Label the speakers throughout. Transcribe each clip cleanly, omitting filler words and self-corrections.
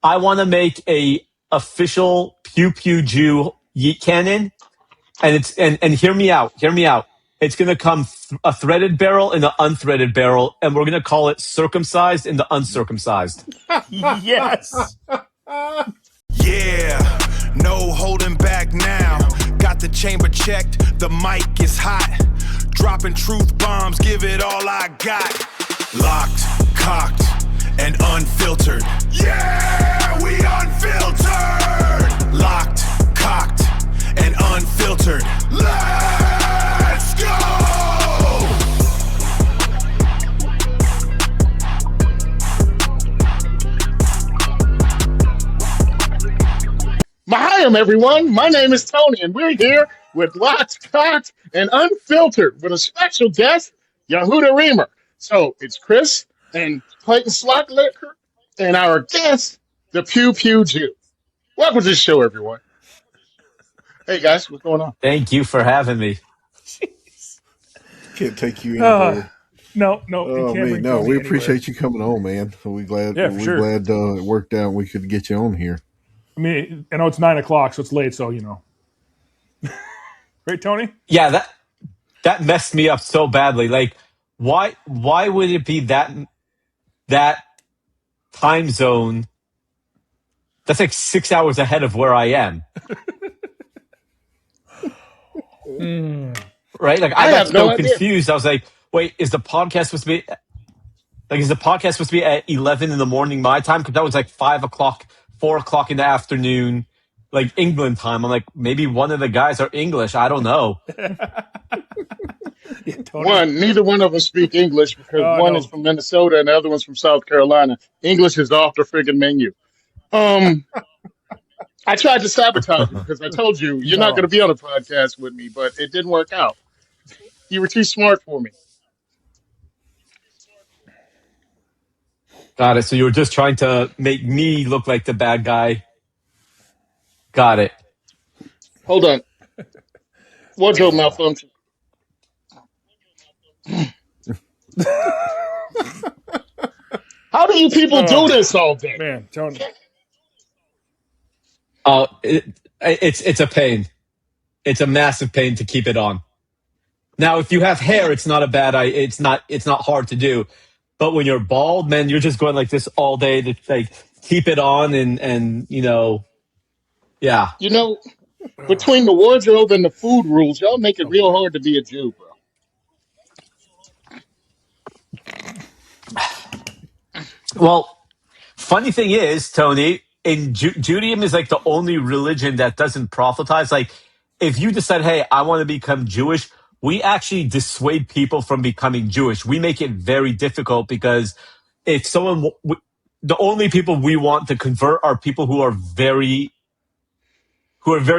Speaker 1: I want to make a official Pew Pew Jew yeet cannon, and hear me out. Hear me out. It's going to come a threaded barrel and an unthreaded barrel, and we're going to call it Circumcised and the Uncircumcised.
Speaker 2: Yes.
Speaker 3: Yeah, no holding back now. Got the chamber checked, the mic is hot. Dropping truth bombs, give it all I got. Locked, cocked, and unfiltered. Yeah, we unfiltered. Locked, cocked, and unfiltered. Let's go!
Speaker 2: Mahayam, everyone. My name is Tony, and we're here with Locked, Cocked, and Unfiltered with a special guest, Yehuda Remer. So it's Chris and Clayton Slocklicker and our guest, the Pew Pew Jew. Welcome to the show, everyone. Hey, guys, what's going on?
Speaker 1: Thank you for having me.
Speaker 4: Can't take you anywhere.
Speaker 5: No.
Speaker 4: Oh, man, no, we appreciate you coming on, man. We're glad it worked out. We could get you on here.
Speaker 5: I mean, I know it's 9 o'clock, so it's late. So right, Tony?
Speaker 1: Yeah, that messed me up so badly. Like, why would it be that time zone? That's like 6 hours ahead of where I am. Right? Like, I got so confused. I was like, wait, is the podcast supposed to be at 11 in the morning my time? Because that was like 5 o'clock, 4 o'clock in the afternoon, like England time. I'm like, maybe one of the guys are English. I don't know.
Speaker 2: Neither one of us speak English because one is from Minnesota and the other one's from South Carolina. English is off the friggin' menu. I tried to sabotage you because I told you you're not going to be on a podcast with me, but it didn't work out. You were too smart for me.
Speaker 1: Got it. So you were just trying to make me look like the bad guy. Got it.
Speaker 2: Hold on. Wardrobe malfunction. How do you people do this all day?
Speaker 5: Man, Tony.
Speaker 1: Oh, it's a pain. It's a massive pain to keep it on. Now, if you have hair, it's not a bad idea. It's not hard to do. But when you're bald, man, you're just going like this all day to like keep it on and yeah.
Speaker 2: Between the wardrobe and the food rules, y'all make it real hard to be a Jew, bro.
Speaker 1: Well, funny thing is, Tony, in Judaism is like the only religion that doesn't proselytize. Like, if you decide, hey, I want to become Jewish, we actually dissuade people from becoming Jewish. We make it very difficult because if someone, the only people we want to convert are people who are very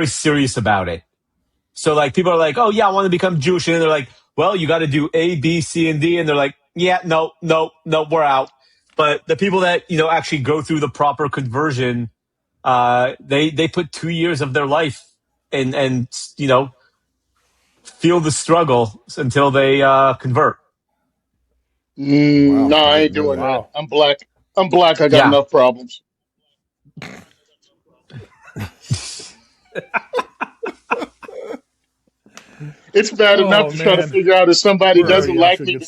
Speaker 1: serious about it. So like people are like, oh yeah, I want to become Jewish. And they're like, well, you got to do A, B, C, and D. And they're like, yeah, no, we're out. But the people that, actually go through the proper conversion, they put 2 years of their life and feel the struggle until they convert.
Speaker 2: No, I ain't doing that. I'm black. I got enough problems. It's bad enough to try to figure out if somebody doesn't like me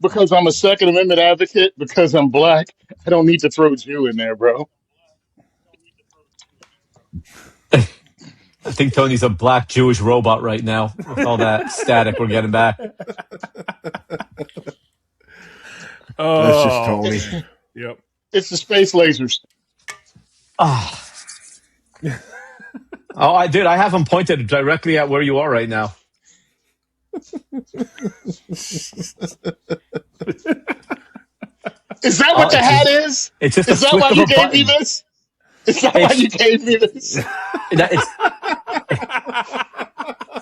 Speaker 2: because I'm a Second Amendment advocate, because I'm black. I don't need to throw Jew in there, bro.
Speaker 1: I think Tony's a black Jewish robot right now with all that static we're getting back.
Speaker 4: That's just Tony.
Speaker 5: Yep.
Speaker 2: It's the space lasers.
Speaker 1: Oh, I have them pointed directly at where you are right now.
Speaker 2: Is that what the hat is?
Speaker 1: It's just
Speaker 2: is that why you gave me this? Is that why you gave me this?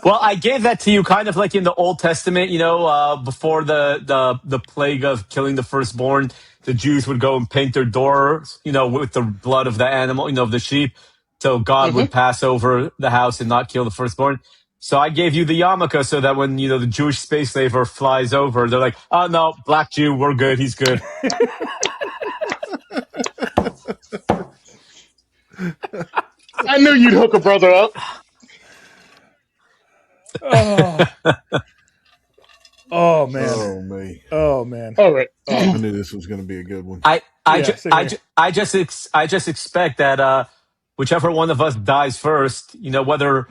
Speaker 1: Well, I gave that to you kind of like in the Old Testament, before the plague of killing the firstborn, the Jews would go and paint their doors, with the blood of the animal, of the sheep. So God would pass over the house and not kill the firstborn. So I gave you the yarmulke so that when, the Jewish space slaver flies over, they're like, oh, no, black Jew, we're good. He's good.
Speaker 2: I knew you'd hook a brother up.
Speaker 5: Oh man.
Speaker 4: Oh me.
Speaker 5: Oh man.
Speaker 2: All right.
Speaker 4: I knew this was going to be a good one.
Speaker 1: I just expect that whichever one of us dies first, whether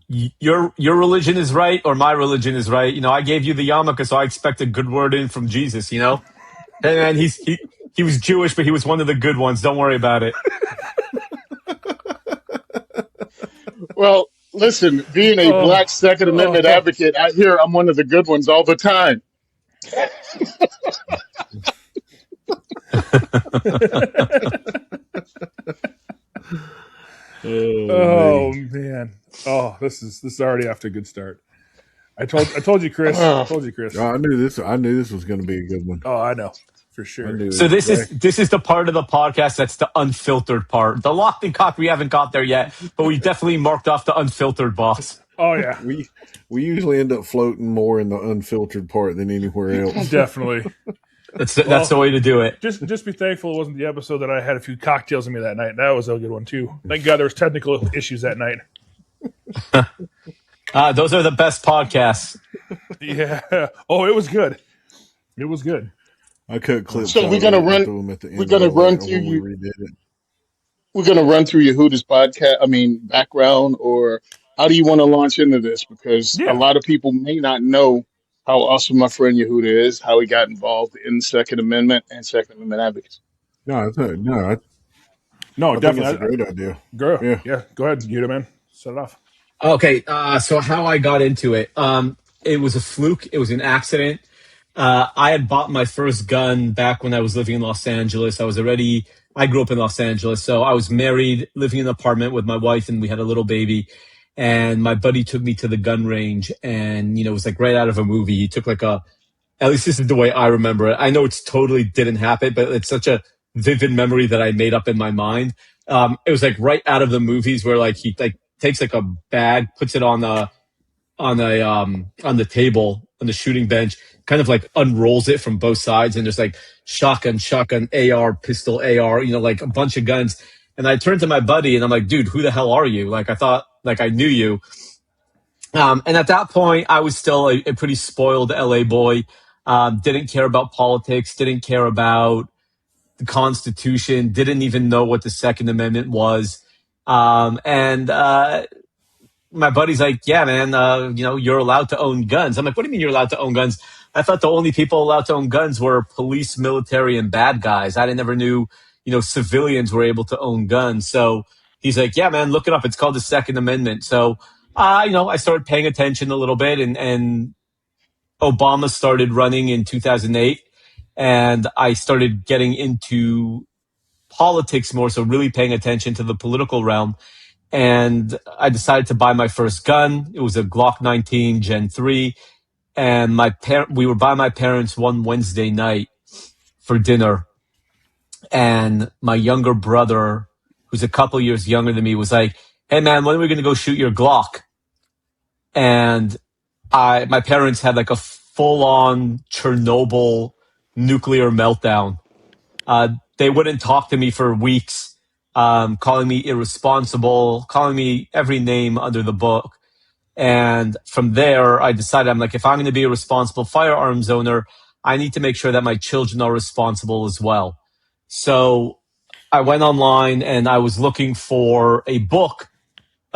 Speaker 1: your religion is right or my religion is right. I gave you the yarmulke, so I expect a good word in from Jesus. Hey man, he was Jewish, but he was one of the good ones. Don't worry about it.
Speaker 2: Well, listen, being a black Second Amendment advocate, I hear I'm one of the good ones all the time.
Speaker 5: Oh man. Oh, this is already off to a good start. I told you, Chris. I told you, Chris.
Speaker 4: I knew this was going to be a good one.
Speaker 5: Oh, I know for sure.
Speaker 1: So this is the part of the podcast that's the unfiltered part. The locked and cocked we haven't got there yet, but we definitely marked off the unfiltered box.
Speaker 5: Oh yeah,
Speaker 4: we usually end up floating more in the unfiltered part than anywhere else.
Speaker 5: Definitely.
Speaker 1: That's the way to do it.
Speaker 5: Just be thankful it wasn't the episode that I had a few cocktails in me that night. That was a good one too. Thank God there was technical issues that night.
Speaker 1: Those are the best podcasts.
Speaker 5: Yeah. Oh, it was good. It was good.
Speaker 4: I cut clips.
Speaker 2: So we're gonna run through Yehuda's podcast. Background, or how do you want to launch into this? Because a lot of people may not know how awesome my friend Yehuda is, how he got involved in the Second Amendment and Second Amendment advocacy.
Speaker 4: No, definitely, that's a great idea.
Speaker 5: Girl, yeah. Go ahead, Yehuda, man. Set it off.
Speaker 1: Okay, so how I got into it. It was a fluke. It was an accident. I had bought my first gun back when I was living in Los Angeles. I grew up in Los Angeles, so I was married, living in an apartment with my wife, and we had a little baby. And my buddy took me to the gun range, and, it was like right out of a movie. He took at least this is the way I remember it. I know it's totally didn't happen, but it's such a vivid memory that I made up in my mind. It was like right out of the movies where he takes a bag, puts it on the table on the shooting bench, kind of unrolls it from both sides, and there's shotgun, AR, pistol, AR, a bunch of guns. And I turned to my buddy and I'm like, dude, who the hell are you? I thought I knew you. And at that point, I was still a pretty spoiled LA boy. Didn't care about politics, didn't care about the Constitution, didn't even know what the Second Amendment was. My buddy's like, yeah, man, you're allowed to own guns. I'm like, what do you mean you're allowed to own guns? I thought the only people allowed to own guns were police, military, and bad guys. I never knew, civilians were able to own guns. So he's like, yeah, man, look it up. It's called the Second Amendment. So, I started paying attention a little bit, and Obama started running in 2008, and I started getting into politics more, so really paying attention to the political realm. And I decided to buy my first gun. It was a Glock 19 Gen 3. And we were by my parents one Wednesday night for dinner. And my younger brother, who's a couple years younger than me, was like, hey man, when are we going to go shoot your Glock? And my parents had a full-on Chernobyl nuclear meltdown. They wouldn't talk to me for weeks. Calling me irresponsible, calling me every name under the book. And from there, I decided, I'm like, if I'm going to be a responsible firearms owner, I need to make sure that my children are responsible as well. So I went online and I was looking for a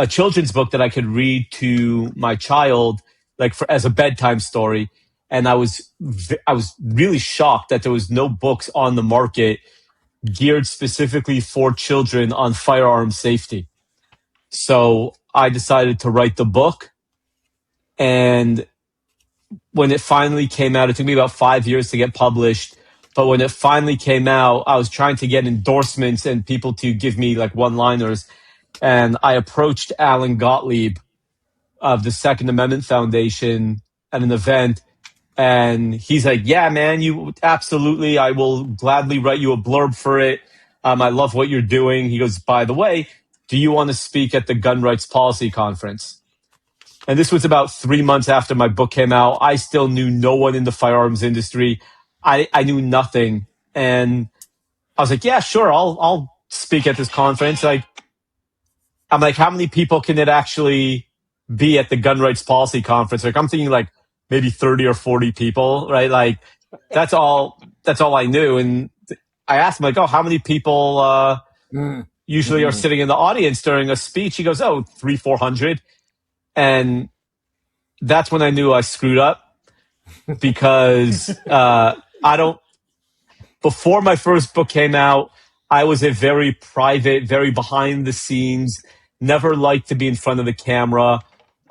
Speaker 1: children's book that I could read to my child, as a bedtime story. And I was really shocked that there was no books on the market geared specifically for children on firearm safety. So I decided to write the book. And when it finally came out, it took me about 5 years to get published. But when it finally came out, I was trying to get endorsements and people to give me one-liners. And I approached Alan Gottlieb of the Second Amendment Foundation at an event. And he's like, yeah, man, you absolutely, I will gladly write you a blurb for it. I love what you're doing. He goes, by the way, do you want to speak at the Gun Rights Policy Conference? And this was about 3 months after my book came out. I still knew no one in the firearms industry. I knew nothing. And I was like, yeah, sure, I'll speak at this conference. Like, I'm like, how many people can it actually be at the gun rights policy conference? Like, I'm thinking like maybe 30 or 40 people, right? Like, that's all I knew. And I asked him, like, oh, how many people usually are sitting in the audience during a speech? He goes, oh, 300-400. And that's when I knew I screwed up, because before my first book came out, I was a very private, very behind the scenes, never liked to be in front of the camera.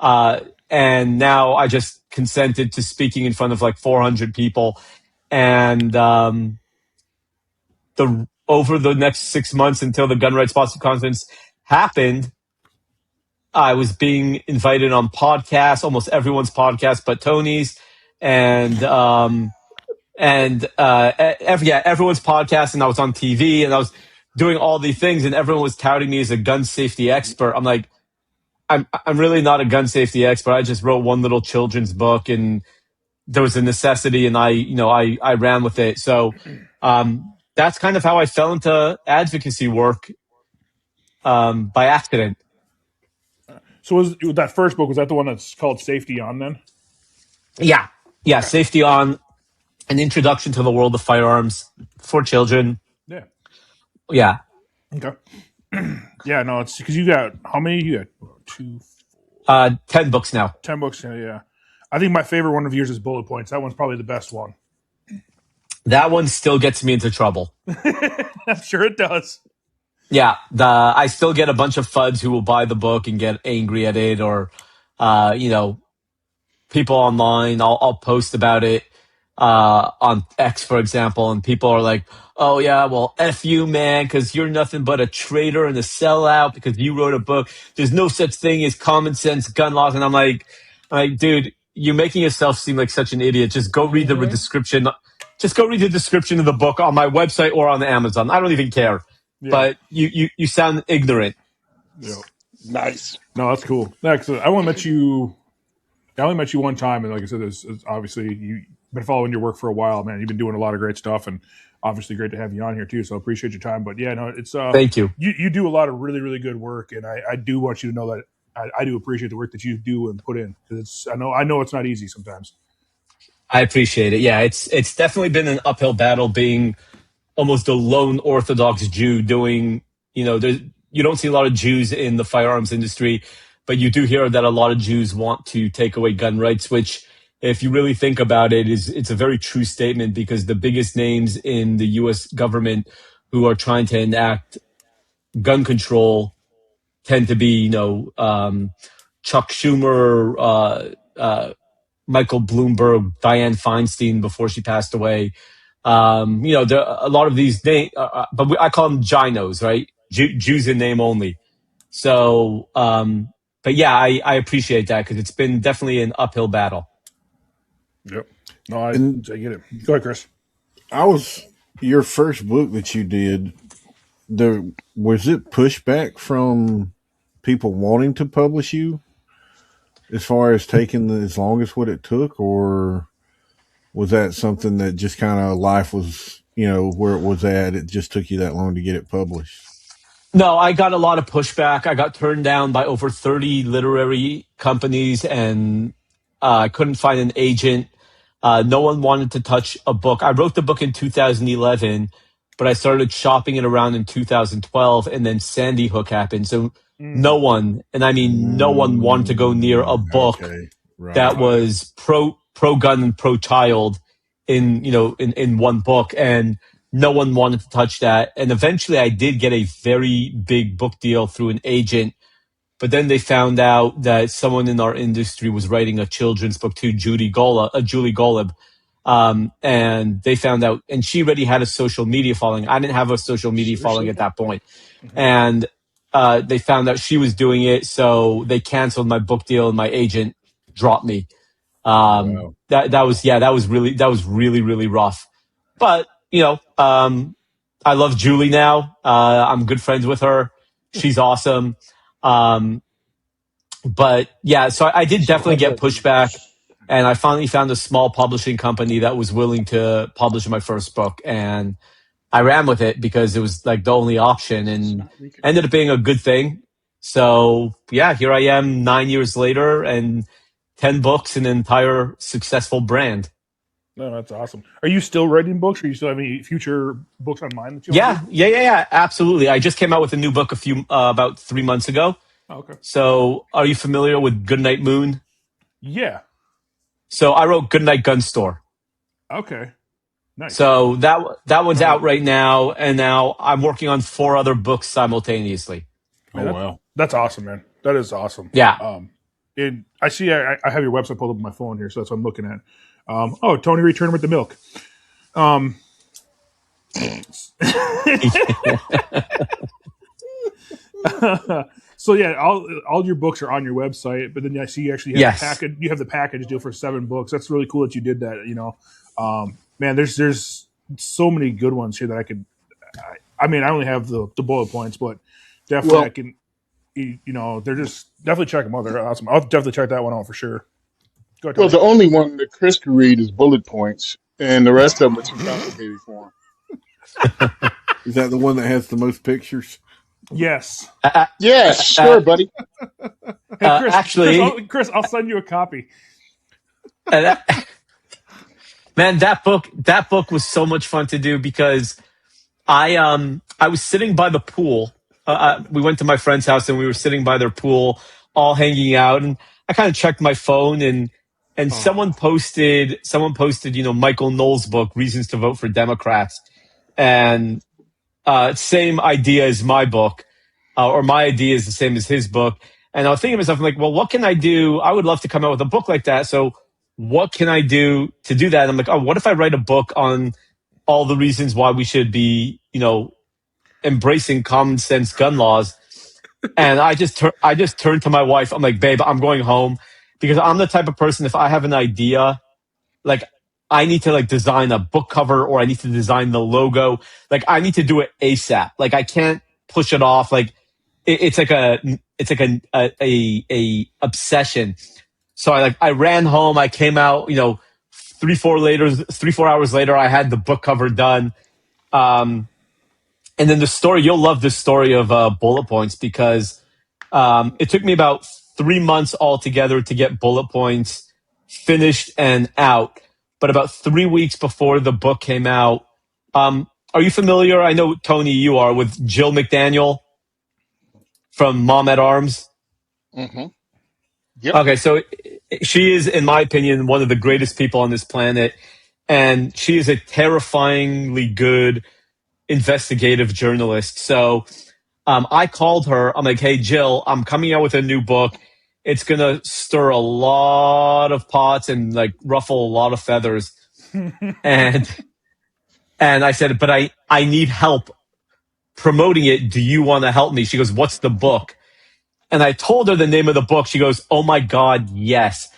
Speaker 1: And now I just consented to speaking in front of like 400 people. And over the next 6 months until the Gun Rights Policy Conference happened, I was being invited on podcasts, almost everyone's podcast but Tony's, and everyone's podcast, and I was on TV, and I was doing all these things, and everyone was touting me as a gun safety expert. I'm like, I'm really not a gun safety expert. I just wrote one little children's book, and there was a necessity, and I ran with it. So that's kind of how I fell into advocacy work, by accident.
Speaker 5: So was that first book, was that the one that's called Safety On then?
Speaker 1: Yeah. Okay. Safety On, an introduction to the world of firearms for children.
Speaker 5: Yeah.
Speaker 1: Yeah.
Speaker 5: Okay. Yeah, no, it's because you got, how many? You
Speaker 1: got 10 books now.
Speaker 5: 10 books, yeah. I think my favorite one of yours is Bullet Points. That one's probably the best one.
Speaker 1: That one still gets me into trouble.
Speaker 5: I'm sure it does.
Speaker 1: Yeah, I still get a bunch of FUDs who will buy the book and get angry at it, or people online. I'll post about it on X, for example, and people are like, "Oh yeah, well, F you, man, because you're nothing but a traitor and a sellout because you wrote a book. There's no such thing as common sense gun laws." And I'm like, dude, you're making yourself seem like such an idiot. Just go read the description. Just go read the description of the book on my website or on Amazon. I don't even care. Yeah. But you sound ignorant.
Speaker 5: Yeah.
Speaker 2: Nice.
Speaker 5: No, that's cool. Yeah, I only met you one time, and like I said, it's obviously you've been following your work for a while, man. You've been doing a lot of great stuff, and obviously great to have you on here too. So I appreciate your time. But yeah, no, it's
Speaker 1: thank you.
Speaker 5: You do a lot of really, really good work, and I do want you to know that I do appreciate the work that you do and put in, because I know it's not easy sometimes.
Speaker 1: I appreciate it. Yeah, it's definitely been an uphill battle being almost a lone Orthodox Jew doing, you don't see a lot of Jews in the firearms industry, but you do hear that a lot of Jews want to take away gun rights, which, if you really think about it, it's a very true statement, because the biggest names in the U.S. government who are trying to enact gun control tend to be, Chuck Schumer, Michael Bloomberg, Dianne Feinstein before she passed away. There are a lot of these names, but I call them Ginos, right? Jews in name only. So, but yeah, I appreciate that, because it's been definitely an uphill battle.
Speaker 5: Yep. No, I get it. Go ahead, Chris.
Speaker 4: Your first book that you did, was it pushback from people wanting to publish you, as far as taking as long as what it took, or was that something that just kind of life was, where it was at, it just took you that long to get it published?
Speaker 1: No, I got a lot of pushback. I got turned down by over 30 literary companies, and I couldn't find an agent. No one wanted to touch a book. I wrote the book in 2011, but I started shopping it around in 2012, and then Sandy Hook happened. So no one, and I mean no one, wanted to go near a book that was pro-gun and pro-child in one book, and no one wanted to touch that. And eventually I did get a very big book deal through an agent, but then they found out that someone in our industry was writing a children's book too, Julie Golub. And they found out, and she already had a social media following. I didn't have a social media following at that point. And they found out she was doing it, so they canceled my book deal, and my agent dropped me. Wow. That was really, really rough. But, I love Julie now. I'm good friends with her. She's awesome. But yeah, so I did definitely get pushback, and I finally found a small publishing company that was willing to publish my first book. And I ran with it because it was like the only option,
Speaker 2: It's
Speaker 1: and
Speaker 2: not recognizable.
Speaker 1: ended up being a good thing. So yeah, here I am 9 years later, and 10 books, and an entire successful brand.
Speaker 5: No, that's awesome. Are you still writing books? Or you still have any future books on mind that you want to
Speaker 1: Yeah,
Speaker 5: do?
Speaker 1: yeah, absolutely. I just came out with a new book about 3 months ago.
Speaker 5: Oh, okay.
Speaker 1: So, are you familiar with Goodnight Moon?
Speaker 5: Yeah.
Speaker 1: So, I wrote Goodnight Gun Store.
Speaker 5: Okay. Nice.
Speaker 1: So that one's
Speaker 5: Right.
Speaker 1: out right now, and now I'm working on 4 other books simultaneously.
Speaker 5: Man,
Speaker 4: Oh wow.
Speaker 5: that's awesome, man. That is awesome.
Speaker 1: Yeah.
Speaker 5: And I see I have your website pulled up on my phone here, so that's what I'm looking at. Oh, Tony returned with the milk. So yeah, all your books are on your website, but then I see you actually have
Speaker 1: Yes.
Speaker 5: the package. You have the package deal for 7 books. That's really cool that you did that. You know, man, there's so many good ones here that I could. I mean, I only have the bullet points, but definitely
Speaker 2: Well-
Speaker 5: I can. You know, they're just definitely check them out. They're awesome. I'll definitely check that one out for sure. Go ahead,
Speaker 2: Well,
Speaker 5: Tony.
Speaker 2: the only one that Chris can read is bullet points, and the rest of them are too complicated for him.
Speaker 4: Is that the one that has the most pictures?
Speaker 5: Yes.
Speaker 2: Yeah, sure, buddy.
Speaker 5: Hey, Chris.
Speaker 1: actually-
Speaker 5: Chris, I'll send you a copy.
Speaker 1: Man, that book was so much fun to do because I was sitting by the pool. We went to my friend's house and we were sitting by their pool, all hanging out, and I kind of checked my phone, and someone posted Michael Knowles' book, Reasons to Vote for Democrats, and same idea as my book, or my idea is the same as his book. And I was thinking to myself, I'm like, well, what can I do? I would love to come out with a book like that. So what can I do to do that? And I'm like, oh, what if I write a book on all the reasons why we should be, embracing common sense gun laws? And I just turned to my wife. I'm like, babe, I'm going home, because I'm the type of person, if I have an idea, like, I need to design a book cover, or I need to design the logo. Like, I need to do it ASAP. Like, I can't push it off. Like, it's like a obsession. So I ran home. I came out, 3-4 hours later, I had the book cover done. And then the story, you'll love this story of bullet points, because it took me about 3 months altogether to get bullet points finished and out. But about 3 weeks before the book came out, are you familiar? I know, Tony, you are, with Jill McDaniel from Mom at Arms.
Speaker 2: Mm-hmm. Yep.
Speaker 1: Okay, so she is, in my opinion, one of the greatest people on this planet, and she is a terrifyingly good investigative journalist. So I called her. I'm like, hey, Jill, I'm coming out with a new book. It's going to stir a lot of pots and ruffle a lot of feathers. and I said, but I need help promoting it. Do you want to help me? She goes, what's the book? And I told her the name of the book. She goes, oh my God, yes.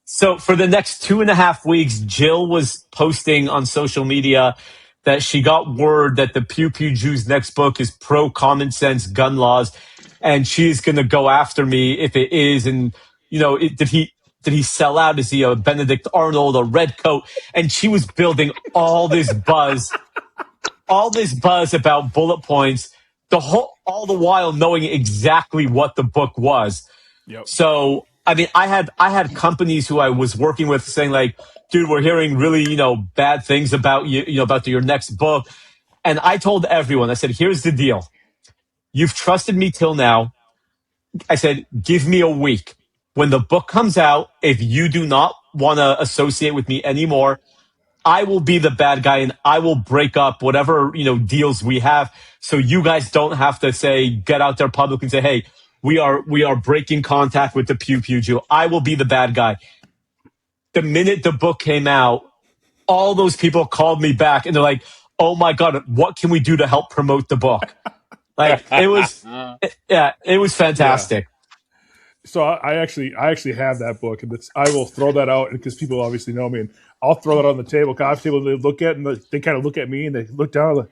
Speaker 1: So for the next 2.5 weeks, Jill was posting on social media that she got word that the Pew Pew Jew's next book is pro common sense gun laws, and she's going to go after me if it is. And did he sell out? Is he a Benedict Arnold, a red coat? And she was building all this buzz about bullet points, all the while knowing exactly what the book was.
Speaker 5: Yep.
Speaker 1: So, I mean, I had companies who I was working with saying, like, dude, we're hearing really, bad things about you, about your next book. And I told everyone, I said, here's the deal. You've trusted me till now. I said, give me a week. When the book comes out, if you do not want to associate with me anymore, I will be the bad guy, and I will break up whatever, deals we have. So you guys don't have to get out there publicly and say, hey, we are breaking contact with the Pew Pew Jew. I will be the bad guy. The minute the book came out, all those people called me back, and they're like, oh my God, what can we do to help promote the book? It was fantastic.
Speaker 5: Yeah. So I actually have that book, and I will throw that out because people obviously know me, and I'll throw it on the table, coffee table. They look at it, and they kind of look at me, and they look down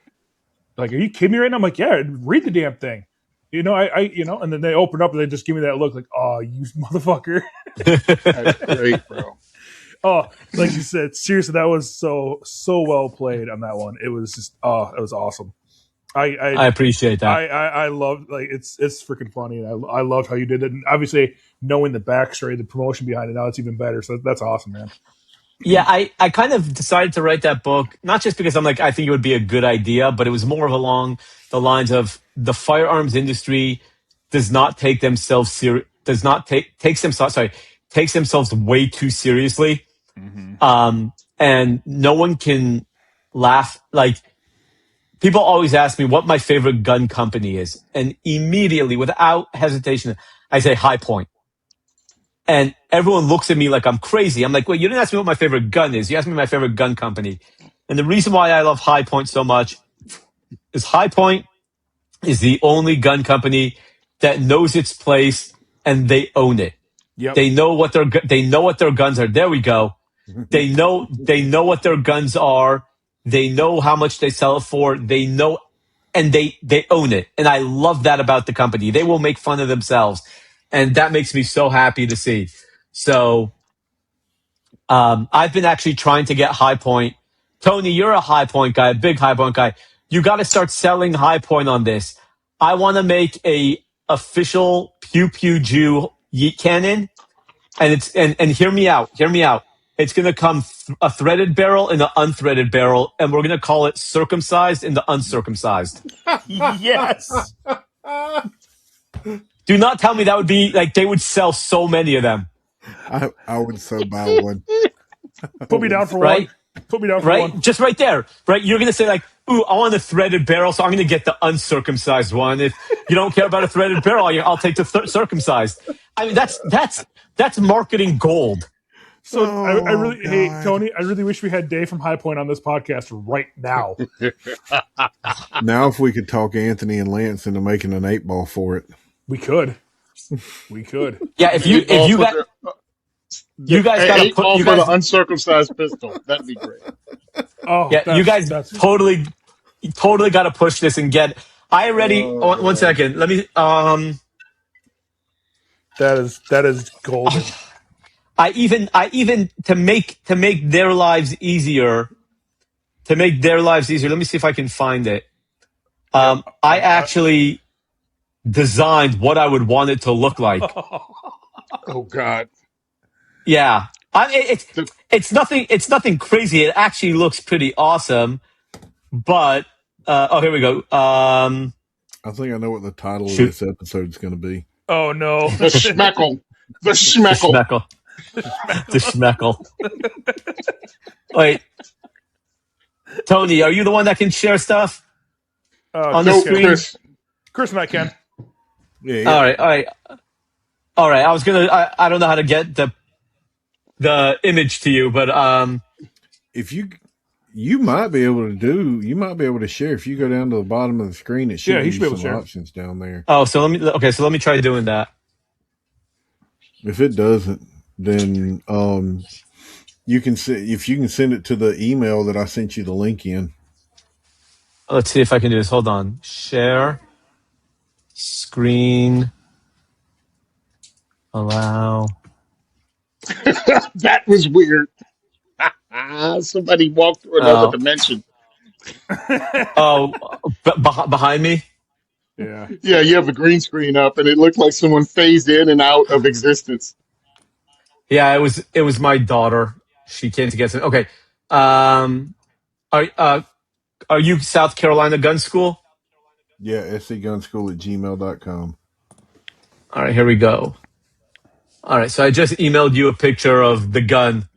Speaker 5: like, "Are you kidding me right now?" I'm like, "Yeah, read the damn thing." And then they open up and they just give me that look like, "Oh, you motherfucker."
Speaker 2: That's great, bro.
Speaker 5: Oh, like you said, seriously, that was so well played on that one. It was just it was awesome.
Speaker 1: I appreciate that.
Speaker 5: I love like it's freaking funny, and I loved how you did it. And obviously, knowing the backstory, the promotion behind it, now it's even better. So that's awesome, man.
Speaker 1: Yeah, I kind of decided to write that book, not just because I'm like, I think it would be a good idea, but it was more of along the lines of the firearms industry does not take themselves takes themselves way too seriously.
Speaker 5: Mm-hmm.
Speaker 1: And no one can laugh. Like, people always ask me what my favorite gun company is. And immediately, without hesitation, I say Hi-Point. And everyone looks at me like I'm crazy. I'm like, wait, you didn't ask me what my favorite gun is. You asked me my favorite gun company. And the reason why I love Hi-Point so much is Hi-Point is the only gun company that knows its place and they own it.
Speaker 5: Yep.
Speaker 1: They know what their guns are. There we go. They know what their guns are. They know how much they sell it for. They know, and they own it. And I love that about the company. They will make fun of themselves. And that makes me so happy to see. So, I've been actually trying to get Hi-Point. Tony, you're a Hi-Point guy, a big Hi-Point guy. You got to start selling Hi-Point on this. I want to make a official Pew Pew Jew yeet cannon. And hear me out. Hear me out. It's going to come a threaded barrel and an unthreaded barrel, and we're going to call it Circumcised and the Uncircumcised.
Speaker 5: Yes.
Speaker 1: Do not tell me that would be like they would sell so many of them.
Speaker 4: I would so buy one.
Speaker 5: Put me down for
Speaker 1: Right?
Speaker 5: one. Put me down for
Speaker 1: Right?
Speaker 5: one.
Speaker 1: Just right there. Right? You're going to say like, ooh, I want a threaded barrel, so I'm going to get the uncircumcised one. If you don't care about a threaded barrel, I'll take the circumcised. I mean, that's marketing gold.
Speaker 5: So I really,
Speaker 4: God.
Speaker 5: hey Tony, I really wish we had Dave from Hi-Point on this podcast right now.
Speaker 4: Now, if we could talk Anthony and Lance into making an 8-ball for it,
Speaker 5: We could.
Speaker 1: Yeah, if you got you guys got to
Speaker 2: eight
Speaker 1: put
Speaker 2: ball
Speaker 1: you
Speaker 2: for
Speaker 1: guys
Speaker 2: the uncircumcised pistol. That'd be great.
Speaker 5: Oh,
Speaker 1: yeah, you guys
Speaker 5: that's
Speaker 1: totally got to push this and get. I already. One second. Let me.
Speaker 5: that is golden.
Speaker 1: I even to make their lives easier. To make their lives easier. Let me see if I can find it. I actually designed what I would want it to look like.
Speaker 2: Oh God.
Speaker 1: Yeah, it's nothing crazy. It actually looks pretty awesome. But here we go.
Speaker 4: I think I know what the title
Speaker 1: Shoot.
Speaker 4: of this episode is going to be.
Speaker 5: Oh no.
Speaker 2: The schmeckle. The
Speaker 1: The
Speaker 2: schmeckle.
Speaker 1: schmeckle. The schmeckle. Wait, Tony, are you the one that can share stuff on the
Speaker 2: No,
Speaker 1: screen?
Speaker 2: Chris
Speaker 5: and I can.
Speaker 4: Yeah.
Speaker 1: All right. I was gonna. I don't know how to get the image to you, but
Speaker 4: If you might be able to share if you go down to the bottom of the screen. It should
Speaker 5: Yeah, he
Speaker 4: give
Speaker 5: should be
Speaker 4: you
Speaker 5: able to
Speaker 4: some
Speaker 5: share.
Speaker 4: options down there.
Speaker 1: oh, so let me try doing that.
Speaker 4: If it doesn't, then you can send it to the email that I sent you the link in.
Speaker 1: Let's see if I can do this. Hold on. Share screen. Allow.
Speaker 2: that was weird. Somebody walked through another
Speaker 1: Oh.
Speaker 2: dimension.
Speaker 1: Oh, behind me.
Speaker 5: Yeah.
Speaker 2: Yeah, you have a green screen up, and it looked like someone phased in and out of existence.
Speaker 1: Yeah, it was my daughter. She came to get some. Okay. Are you South Carolina Gun School?
Speaker 4: Yeah, scgunschool@gmail.com.
Speaker 1: All right, here we go. All right, so I just emailed you a picture of the gun.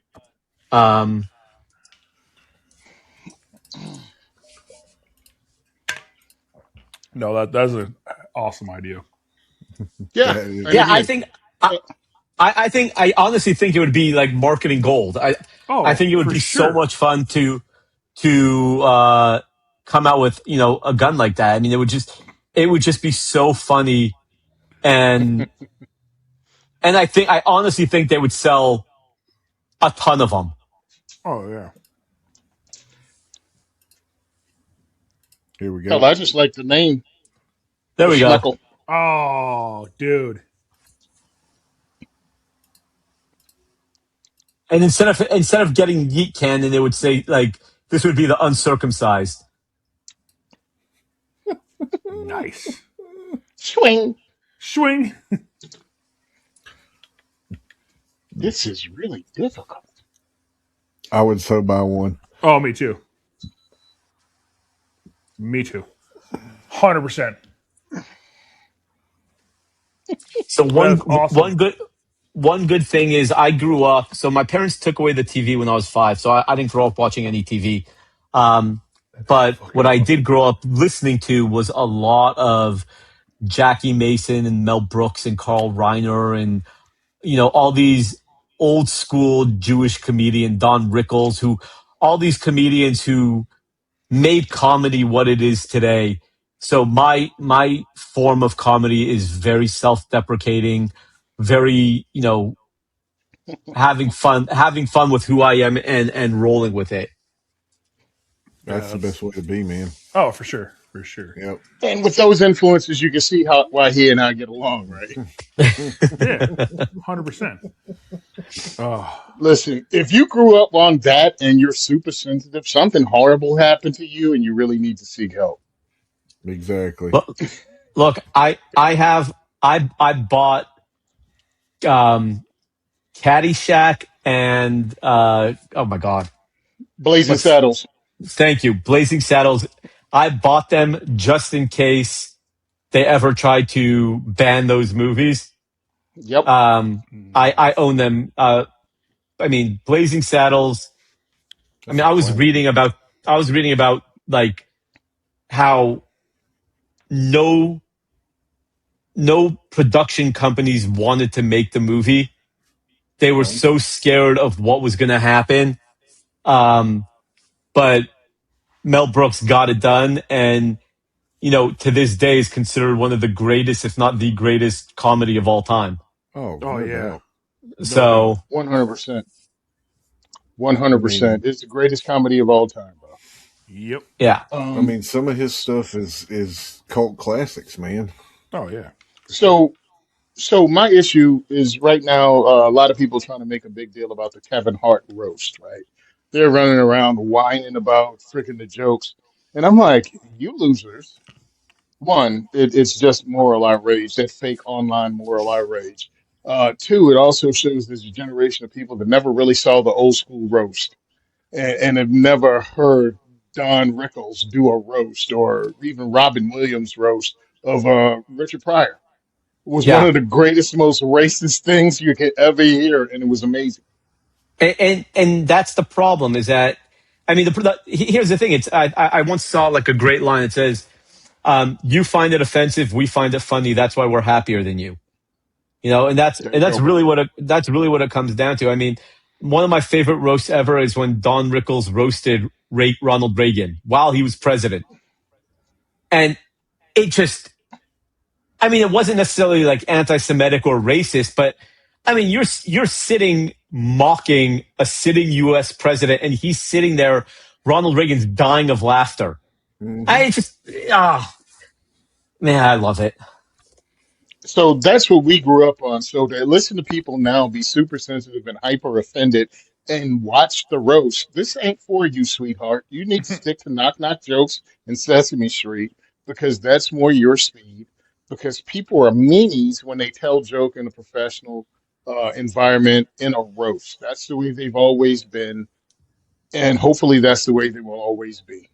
Speaker 5: No, that's an awesome idea.
Speaker 2: Yeah,
Speaker 1: Yeah, I honestly think it would be like marketing gold. I think it would
Speaker 5: for
Speaker 1: be
Speaker 5: sure.
Speaker 1: so much fun to come out with a gun like that. I mean, it would just be so funny, and I honestly think they would sell a ton of them.
Speaker 5: Oh yeah.
Speaker 4: Here we go.
Speaker 2: Hell, I just like the name.
Speaker 1: There we go.
Speaker 2: Schmeckle.
Speaker 5: Oh, dude.
Speaker 1: And instead of getting yeet cannon, they would say like this would be the uncircumcised.
Speaker 5: Nice.
Speaker 2: Swing.
Speaker 5: Swing.
Speaker 2: This is really difficult.
Speaker 4: I would so buy one.
Speaker 5: Oh, me too. Me too. 100%.
Speaker 1: So
Speaker 5: That's awesome.
Speaker 1: one good thing is I grew up. So my parents took away the TV when I was 5, so I didn't grow up watching any TV. But
Speaker 5: Fucking
Speaker 1: what I did
Speaker 5: awesome.
Speaker 1: grow up listening to was a lot of Jackie Mason and Mel Brooks and Carl Reiner and all these old school Jewish comedian Don Rickles, who all these comedians who made comedy what it is today. So my form of comedy is very self-deprecating, very, having fun with who I am and rolling with it.
Speaker 4: That's the best way to be, man.
Speaker 5: Oh, for sure. For sure.
Speaker 4: Yep.
Speaker 2: And with those influences, you can see why he and I get along, right?
Speaker 5: Yeah. 100%. Oh,
Speaker 2: Listen, if you grew up on that and you're super sensitive, something horrible happened to you and you really need to seek help.
Speaker 4: Exactly.
Speaker 1: Look, I bought Caddyshack and oh my god,
Speaker 2: Blazing
Speaker 1: what's
Speaker 2: Saddles.
Speaker 1: thank you, Blazing Saddles. I bought them just in case they ever tried to ban those movies.
Speaker 2: Yep.
Speaker 1: I own them. I mean, Blazing Saddles. I
Speaker 4: That's
Speaker 1: mean,
Speaker 4: a classic.
Speaker 1: I was reading about like how no production companies wanted to make the movie. They were
Speaker 2: Right.
Speaker 1: so scared of what was going to happen. But Mel Brooks got it done, and to this day is considered one of the greatest, if not the greatest, comedy of all time.
Speaker 4: Oh,
Speaker 5: oh
Speaker 4: no
Speaker 5: yeah.
Speaker 4: doubt.
Speaker 5: No
Speaker 1: So
Speaker 5: doubt.
Speaker 2: 100%.
Speaker 4: I mean,
Speaker 2: 100%. It's the greatest comedy of all time, bro.
Speaker 5: Yep.
Speaker 1: yeah,
Speaker 4: some of his stuff is cult classics, man.
Speaker 5: Oh yeah. For sure.
Speaker 2: So my issue is right now, a lot of people trying to make a big deal about the Kevin Hart roast, right? They're running around whining about freaking the jokes. And I'm like, you losers. One, it's just moral outrage, that fake online moral outrage. Two, it also shows there's a generation of people that never really saw the old school roast and have never heard Don Rickles do a roast or even Robin Williams roast of Richard Pryor. It was one
Speaker 1: yeah.
Speaker 2: of the greatest, most racist things you could ever hear, and it was amazing.
Speaker 1: And that's the problem is that I mean here's the thing. It's I once saw like a great line. It says, "You find it offensive, we find it funny. That's why we're happier than you." And that's
Speaker 2: There
Speaker 1: and
Speaker 2: you
Speaker 1: that's
Speaker 2: go,
Speaker 1: really
Speaker 2: brother.
Speaker 1: what it comes down to. I mean, one of my favorite roasts ever is when Don Rickles roasted Ronald Reagan while he was president, and it just, I mean, it wasn't necessarily like anti-Semitic or racist, but I mean, you're sitting mocking a sitting U.S. president, and he's sitting there. Ronald Reagan's dying of laughter.
Speaker 4: Hmm.
Speaker 1: I just, man, I love it.
Speaker 2: So that's what we grew up on. So to listen to people now be super sensitive and hyper offended and watch the roast, this ain't for you, sweetheart. You need to stick to knock knock jokes and Sesame Street because that's more your speed. Because people are meanies when they tell joke in a professional environment in a roast. That's the way they've always been, and hopefully that's the way they will always be.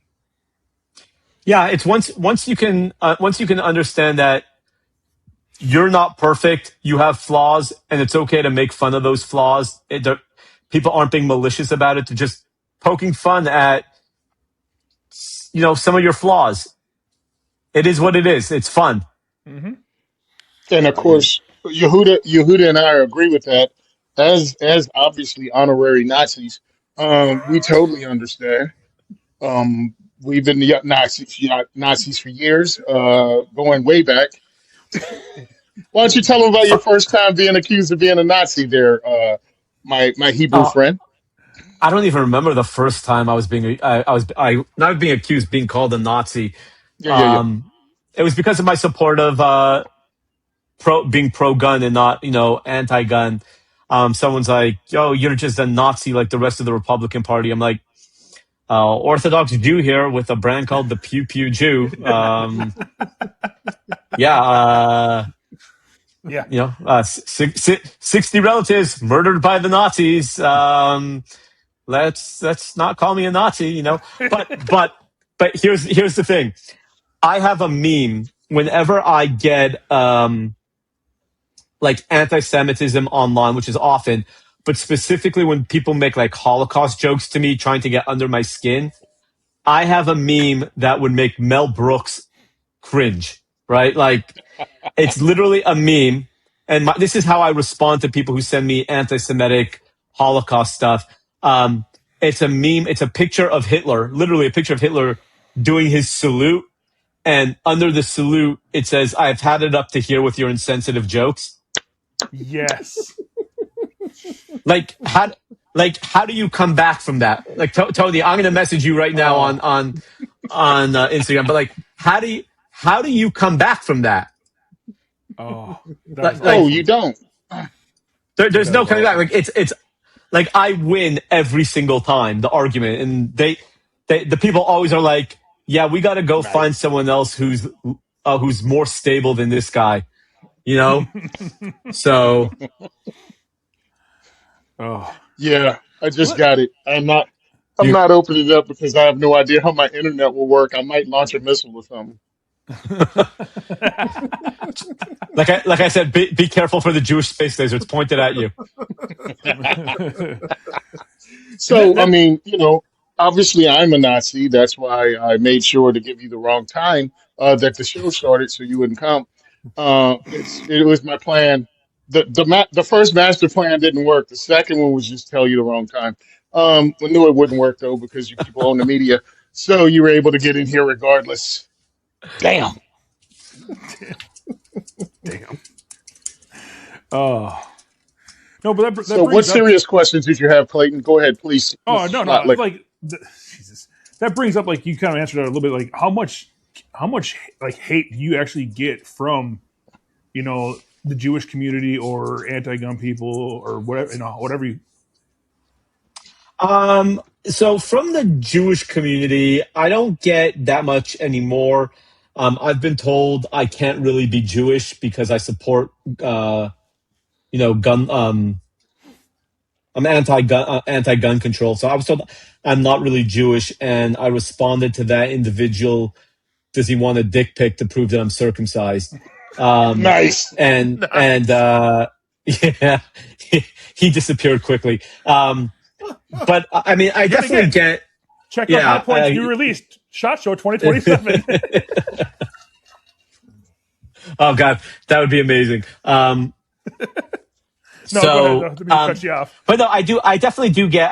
Speaker 1: Yeah, it's once you can understand that you're not perfect, you have flaws, and it's okay to make fun of those flaws. People aren't being malicious about it; they're just poking fun at some of your flaws. It is what it is. It's fun.
Speaker 5: Mm-hmm.
Speaker 2: And of
Speaker 4: Yeah.
Speaker 2: course, Yehuda and I agree with that. As obviously honorary Nazis, we totally understand. We've been the Nazis for years, going way back. Why don't you tell them about your first time being accused of being a Nazi there, my Hebrew
Speaker 1: Uh,
Speaker 2: friend?
Speaker 1: I don't even remember the first time I not being accused, being called a Nazi.
Speaker 2: Yeah, yeah, yeah.
Speaker 1: It was because of my support of being pro gun and not anti gun. someone's like, "Yo, you're just a Nazi like the rest of the Republican Party." I'm like, Orthodox Jew here with a brand called the Pew Pew Jew. Yeah,
Speaker 5: Yeah.
Speaker 1: 60 relatives murdered by the Nazis. Let's not call me a Nazi, But here's the thing. I have a meme whenever I get like anti-Semitism online, which is often, but specifically when people make like Holocaust jokes to me, trying to get under my skin. I have a meme that would make Mel Brooks cringe, right? Like, it's literally a meme. And this is how I respond to people who send me anti-Semitic Holocaust stuff. It's a meme. It's a picture of Hitler, literally a picture of Hitler doing his salute. And under the salute, it says, "I've had it up to here with your insensitive jokes."
Speaker 5: Yes.
Speaker 1: Like, how do you come back from that? Like, Tony, I'm going to message you right now on Instagram. But like, how do you come back from that?
Speaker 5: Oh,
Speaker 2: you don't.
Speaker 1: There's no coming back. Like, it's like I win every single time the argument, and the people always are like, "Yeah, we got to go find someone else who's more stable than this guy," So.
Speaker 5: Oh.
Speaker 2: Yeah, I just got it. I'm not opening it up because I have no idea how my internet will work. I might launch a missile or something.
Speaker 1: Like I said, be careful for the Jewish space laser. It's pointed at you.
Speaker 2: So, I mean, obviously I'm a Nazi. That's why I made sure to give you the wrong time that the show started so you wouldn't come. It was my plan. The first master plan didn't work. The second one was just tell you the wrong time. I knew it wouldn't work though because you people own the media, so you were able to get in here regardless. Damn.
Speaker 5: Damn. Oh. No, but that
Speaker 2: So, what serious questions did you have, Clayton? Go ahead, please.
Speaker 5: Oh no. Like, Jesus. That brings up, like, you kind of answered it a little bit. Like, how much like hate do you actually get from, the Jewish community or anti-gun people or whatever, whatever you.
Speaker 1: So from the Jewish community, I don't get that much anymore. I've been told I can't really be Jewish because I support, gun. I'm anti-gun control. So I was told I'm not really Jewish, and I responded to that individual. Does he want a dick pic to prove that I'm circumcised?
Speaker 2: Nice.
Speaker 1: And yeah, he disappeared quickly. But I mean, I definitely get.
Speaker 5: Check out Hi-Point's new release, SHOT Show 2027.
Speaker 1: Oh God, that would be amazing.
Speaker 5: Go ahead. Cut you off.
Speaker 1: But no, I definitely do get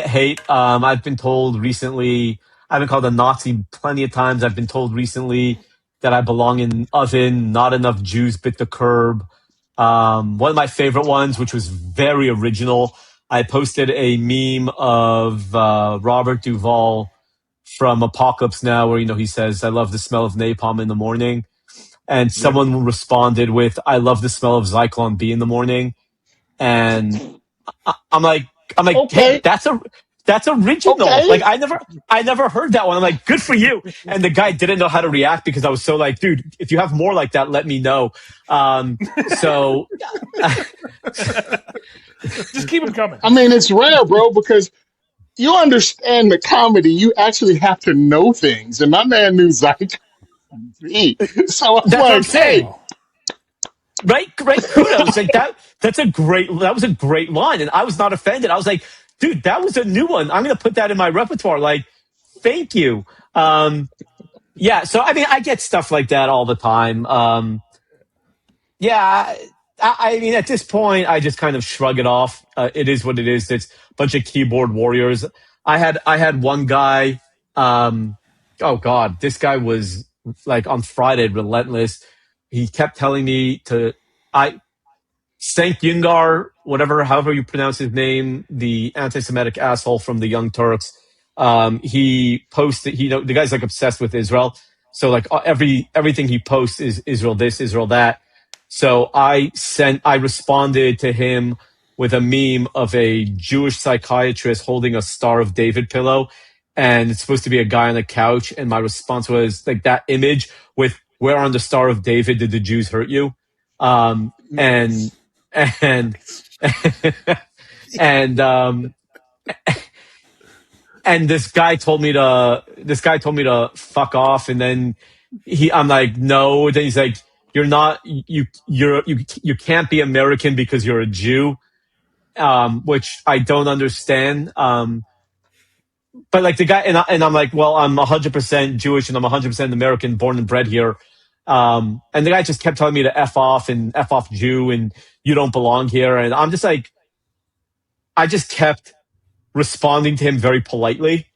Speaker 1: hate. I've been told recently. I've been called a Nazi plenty of times. I've been told recently that I belong in oven. Not enough Jews bit the curb. One of my favorite ones, which was very original, I posted a meme of Robert Duvall from Apocalypse Now, where he says, "I love the smell of napalm in the morning," and someone responded with, "I love the smell of Zyklon B in the morning." And I'm like,
Speaker 2: okay.
Speaker 1: Hey, that's original.
Speaker 2: Okay.
Speaker 1: Like, I never heard that one. I'm like, good for you. And the guy didn't know how to react because I was so like, dude, if you have more like that, let me know. So
Speaker 5: just keep them coming.
Speaker 2: I mean, it's rare, bro, because you understand the comedy. You actually have to know things, and my man knew Zyklon B. So I'm
Speaker 1: that's
Speaker 2: like,
Speaker 1: what I'm saying.
Speaker 2: hey.
Speaker 1: Right, kudos. Like that was a great line, and I was not offended. I was like, dude, that was a new one. I'm gonna put that in my repertoire. Like, thank you. Yeah, so I mean, I get stuff like that all the time. I mean, at this point, I just kind of shrug it off. It is what it is. It's a bunch of keyboard warriors. I had one guy. Oh God, this guy was like on Friday, relentless. He kept telling me Cenk Uygur, however you pronounce his name, the anti-Semitic asshole from the Young Turks. He posted, the guy's like obsessed with Israel. So like everything he posts is Israel this, Israel that. So I responded to him with a meme of a Jewish psychiatrist holding a Star of David pillow, and it's supposed to be a guy on a couch. And my response was like that image with "Where on the Star of David did the Jews hurt you?" And and and and this guy told me to fuck off, and then I'm like, no. Then he's like, you can't be American because you're a Jew, which I don't understand. But like the guy, and I'm like, well, I'm 100% Jewish and I'm 100% American, born and bred here. And the guy just kept telling me to F off and F off Jew and you don't belong here. And I'm just like, I just kept responding to him very politely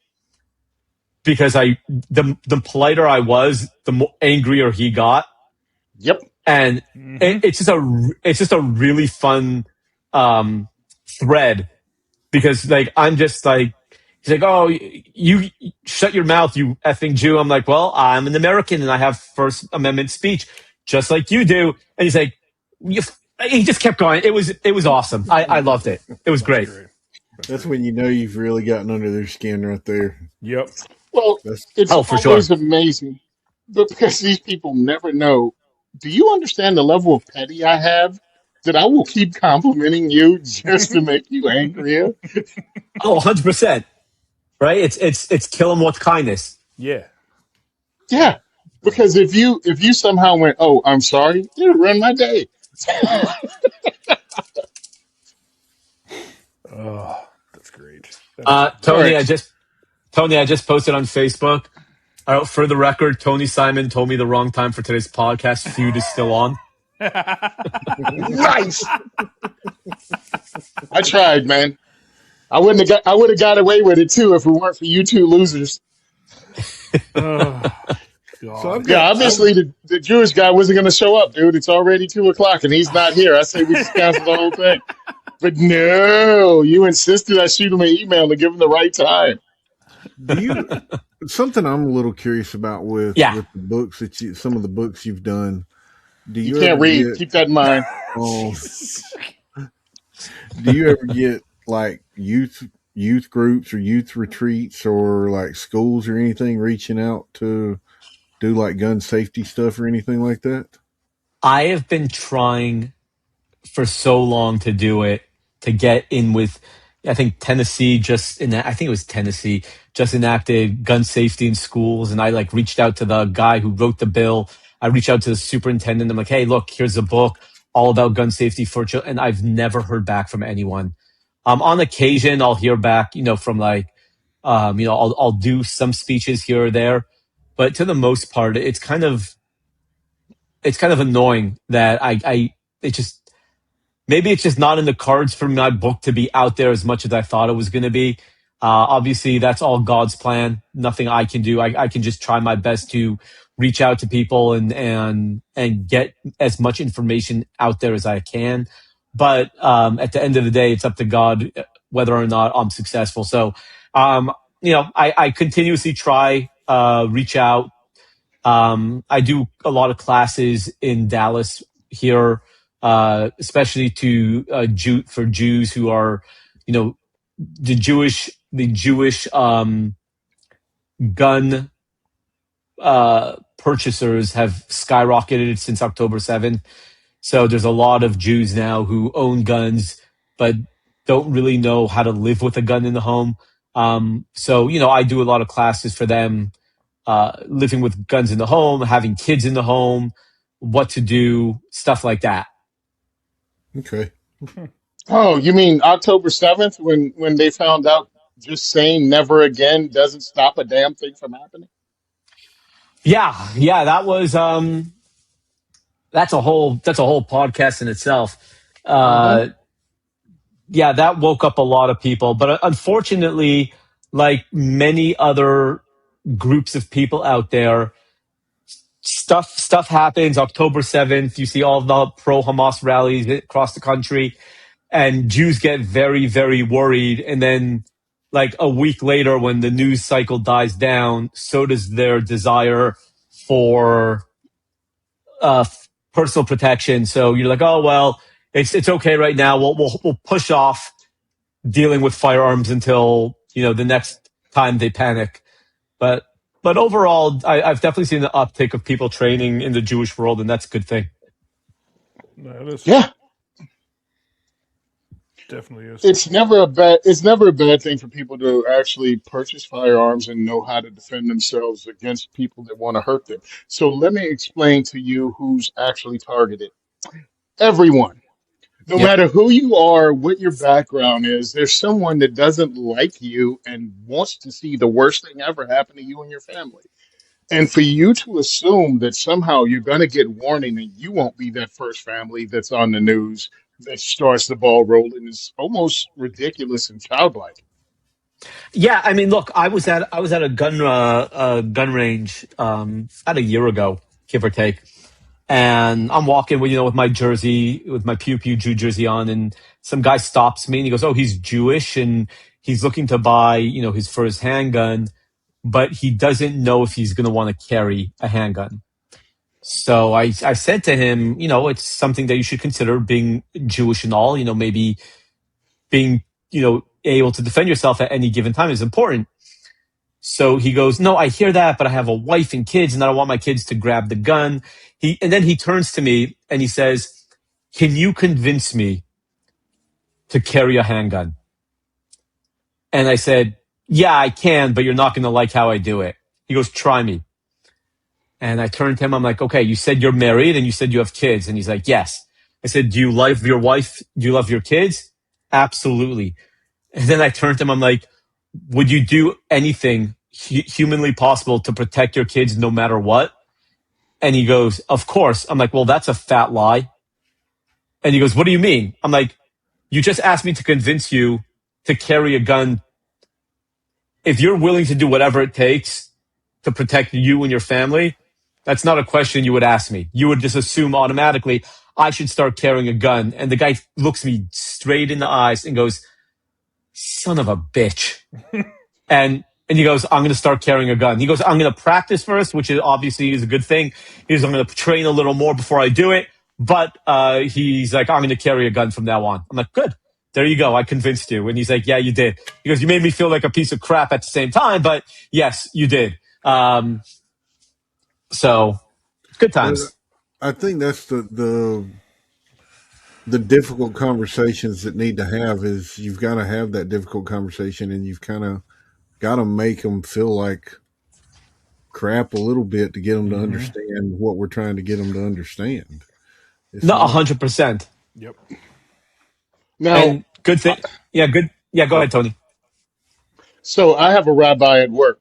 Speaker 1: because the politer I was, the more angrier he got.
Speaker 2: Yep.
Speaker 1: And it's just a really fun thread because like I'm just like, he's like, oh, you shut your mouth, you effing Jew. I'm like, well, I'm an American and I have First Amendment speech just like you do. And he's like, he just kept going. It was awesome. I loved it. It was great.
Speaker 4: That's when you know you've really gotten under their skin right there.
Speaker 5: Yep.
Speaker 2: Well, it's
Speaker 1: for
Speaker 2: always
Speaker 1: sure.
Speaker 2: amazing because these people never know. Do you understand the level of petty I have that I will keep complimenting you just to make you angrier?
Speaker 1: Oh, 100%. Right? It's kill him with kindness.
Speaker 5: Yeah.
Speaker 2: Yeah, because if you somehow went, oh, I'm sorry, it'll ruin my day.
Speaker 5: Oh, that's great.
Speaker 1: Tony,
Speaker 2: Right.
Speaker 1: I just posted on Facebook. For the record, Tony Simon told me the wrong time for today's podcast. Feud is still on.
Speaker 2: Nice. I tried, man. I would have got away with it too if it weren't for you two losers.
Speaker 5: Oh,
Speaker 4: So I've
Speaker 2: Yeah,
Speaker 4: got,
Speaker 2: obviously the Jewish guy wasn't going to show up, dude. It's already 2:00 and he's not here. I say we just cancel the whole thing. But no, you insisted I shoot him an email to give him the right time.
Speaker 4: do you something I'm a little curious about with
Speaker 1: Yeah.
Speaker 4: the books some of the books you've done. Do
Speaker 2: You
Speaker 4: you
Speaker 2: can't
Speaker 4: ever
Speaker 2: read.
Speaker 4: get
Speaker 2: Keep that in mind.
Speaker 4: do you ever get like youth groups or youth retreats or like schools or anything reaching out to do like gun safety stuff or anything like that?
Speaker 1: I have been trying for so long to do it, to get in with, I think Tennessee I think it was Tennessee just enacted gun safety in schools. And I like reached out to the guy who wrote the bill. I reached out to the superintendent. I'm like, hey, look, here's a book all about gun safety for children. And I've never heard back from anyone. On occasion, I'll hear back, from like, I'll do some speeches here or there, but to the most part, it's kind of annoying that maybe it's just not in the cards for my book to be out there as much as I thought it was going to be. Obviously, that's all God's plan. Nothing I can do. I can just try my best to reach out to people and get as much information out there as I can. But at the end of the day, it's up to God whether or not I'm successful. So, I continuously try, reach out. I do a lot of classes in Dallas here, especially to for Jews who are, the Jewish gun purchasers have skyrocketed since October 7th. So there's a lot of Jews now who own guns but don't really know how to live with a gun in the home. So I do a lot of classes for them. Living with guns in the home, having kids in the home, what to do, stuff like that.
Speaker 4: Okay.
Speaker 2: Oh, you mean October 7th when they found out just saying never again doesn't stop a damn thing from happening?
Speaker 1: Yeah, that was that's a whole podcast in itself. Yeah, that woke up a lot of people, but unfortunately, like many other groups of people out there, stuff happens. October 7th, you see all the pro-Hamas rallies across the country, and Jews get very, very worried. And then like a week later, when the news cycle dies down, so does their desire for personal protection. So you're like, oh, well, it's okay right now. We'll push off dealing with firearms until the next time they panic. But overall, I've definitely seen an uptick of people training in the Jewish world, and that's a good thing.
Speaker 5: That is.
Speaker 2: Yeah,
Speaker 5: Definitely is.
Speaker 2: it's never a bad thing for people to actually purchase firearms and know how to defend themselves against people that want to hurt them. So let me explain to you who's actually targeted. Everyone. No
Speaker 1: Yep.
Speaker 2: matter who you are, what your background is, there's someone that doesn't like you and wants to see the worst thing ever happen to you and your family. And for you to assume that somehow you're going to get warning and you won't be that first family that's on the news that starts the ball rolling is almost ridiculous and childlike.
Speaker 1: Yeah, I mean, look, I was at a gun range about a year ago, give or take, and I'm walking with my jersey, with my Pew Pew Jew jersey on, and some guy stops me and he goes, "Oh, he's Jewish and he's looking to buy his first handgun, but he doesn't know if he's going to want to carry a handgun." So I said to him, it's something that you should consider, being Jewish and all, maybe being able to defend yourself at any given time is important. So he goes, "No, I hear that, but I have a wife and kids, and I don't want my kids to grab the gun." And then he turns to me and he says, "Can you convince me to carry a handgun?" And I said, "Yeah, I can, but you're not going to like how I do it." He goes, "Try me." And I turned to him. I'm like, "Okay, you said you're married and you said you have kids." And he's like, "Yes." I said, "Do you love your wife? Do you love your kids?" "Absolutely." And then I turned to him. I'm like, "Would you do anything humanly possible to protect your kids no matter what?" And he goes, "Of course." I'm like, "Well, that's a fat lie." And he goes, "What do you mean?" I'm like, "You just asked me to convince you to carry a gun. If you're willing to do whatever it takes to protect you and your family, that's not a question you would ask me. You would just assume automatically I should start carrying a gun." And the guy looks me straight in the eyes and goes, "Son of a bitch." And he goes, "I'm going to start carrying a gun." He goes, "I'm going to practice first," which is obviously is a good thing. He goes, "I'm going to train a little more before I do it." But he's like, "I'm going to carry a gun from now on." I'm like, "Good. There you go. I convinced you." And he's like, "Yeah, you did." He goes, "You made me feel like a piece of crap at the same time, but yes, you did." So good times.
Speaker 4: I think that's the difficult conversations that need to have is you've got to have that difficult conversation and you've kind of got to make them feel like crap a little bit to get them to understand what we're trying to get them to understand. It's
Speaker 1: No,
Speaker 4: not.
Speaker 1: 100%.
Speaker 5: Yep.
Speaker 2: Now,
Speaker 1: And good thing. Yeah, good. Yeah, go ahead, Tony.
Speaker 2: so I have a rabbi at work,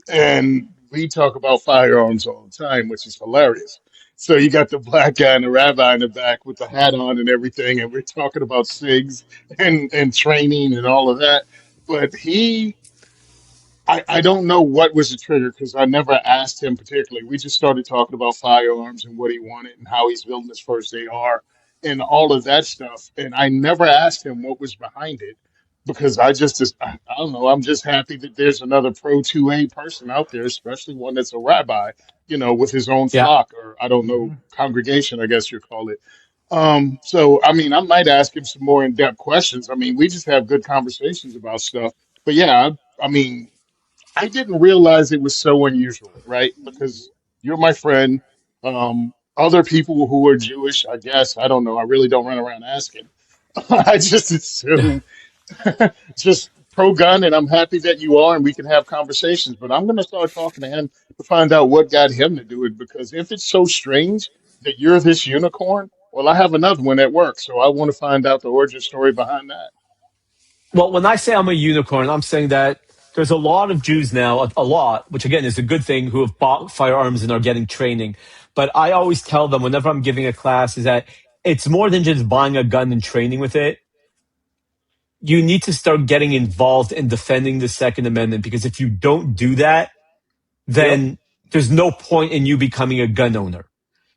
Speaker 2: and we talk about firearms all the time, which is hilarious. So you got the black guy and the rabbi in the back with the hat on and everything, and we're talking about SIGs and training and all of that. But I don't know what was the trigger because I never asked him particularly. We just started talking about firearms and what he wanted and how he's building his first AR and all of that stuff. And I never asked him what was behind it because I don't know. I'm just happy that there's another Pro 2A person out there, especially one that's a rabbi, with his own
Speaker 1: Yeah.
Speaker 2: flock or I don't know, congregation, I guess you call it. So I mean, I might ask him some more in-depth questions. I mean, we just have good conversations about stuff. But yeah, I mean, I didn't realize it was so unusual, right? Because you're my friend. Other people who are Jewish, I guess, I don't know. I really don't run around asking. I just assume just pro gun, and I'm happy that you are, and we can have conversations. But I'm going to start talking to him to find out what got him to do it. Because if it's so strange that you're this unicorn, well, I have another one at work, so I want to find out the origin story behind that.
Speaker 1: Well, when I say I'm a unicorn, I'm saying that there's a lot of Jews now, a lot, which again is a good thing, who have bought firearms and are getting training. But I always tell them whenever I'm giving a class is that it's more than just buying a gun and training with it. You need to start getting involved in defending the Second Amendment, because if you don't do that,
Speaker 2: Yep.
Speaker 1: then there's no point in you becoming a gun owner.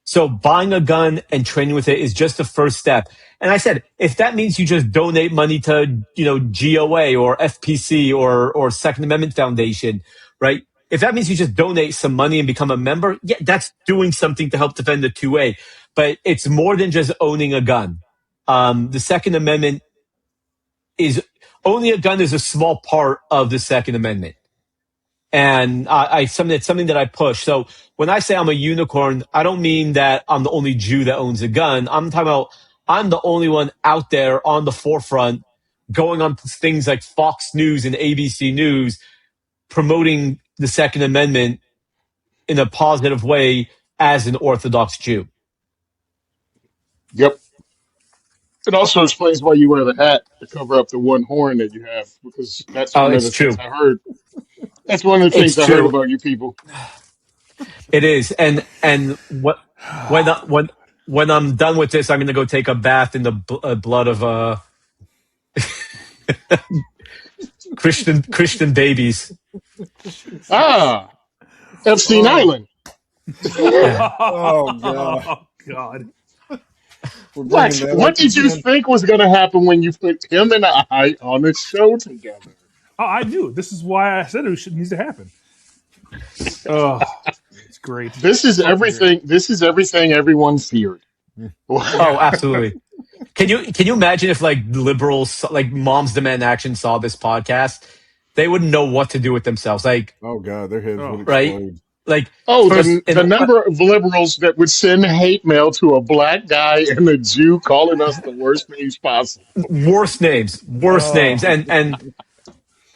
Speaker 1: So buying a gun and training with it is just the first step. And I said, if that means you just donate money to, GOA or FPC or Second Amendment Foundation, right? If that means you just donate some money and become a member, yeah, that's doing something to help defend the 2A. But it's more than just owning a gun. the Second Amendment is owning a gun is a small part of the Second Amendment. And it's something that I push. So when I say I'm a unicorn, I don't mean that I'm the only Jew that owns a gun. I'm talking about I'm the only one out there on the forefront going on things like Fox News and ABC News promoting the Second Amendment in a positive way as an Orthodox Jew.
Speaker 2: Yep. It also explains why you wear the hat to cover up the one horn that you have, because that's
Speaker 1: Oh,
Speaker 2: one of
Speaker 1: it's
Speaker 2: the things
Speaker 1: true.
Speaker 2: I heard. That's one of the
Speaker 1: It's
Speaker 2: things I heard
Speaker 1: true.
Speaker 2: about you people.
Speaker 1: It is. And what when I'm done with this, I'm going to go take a bath in the blood of Christian babies.
Speaker 2: Ah, Epstein
Speaker 4: Oh,
Speaker 2: Island.
Speaker 1: Yeah.
Speaker 4: oh God.
Speaker 5: Oh, God.
Speaker 4: We're bringing
Speaker 2: What?
Speaker 4: that
Speaker 2: What
Speaker 4: up
Speaker 2: did you
Speaker 4: again.
Speaker 2: think was going to happen when you put him and I on a show together?
Speaker 5: Oh, I do. This is why I said needs to happen. Oh, it's great.
Speaker 2: This is
Speaker 5: Fucking great.
Speaker 2: everything. This is everything everyone feared.
Speaker 1: Oh, absolutely. Can you imagine if like liberals, like Moms Demand Action, saw this podcast? They wouldn't know what to do with themselves. Like,
Speaker 4: Oh God, their heads would
Speaker 5: Oh,
Speaker 1: right?
Speaker 4: explode.
Speaker 1: Like
Speaker 2: Oh,
Speaker 1: first,
Speaker 2: the number of liberals that would send hate mail to a black guy and a Jew calling us the worst names possible.
Speaker 1: worst names,
Speaker 5: oh,
Speaker 1: and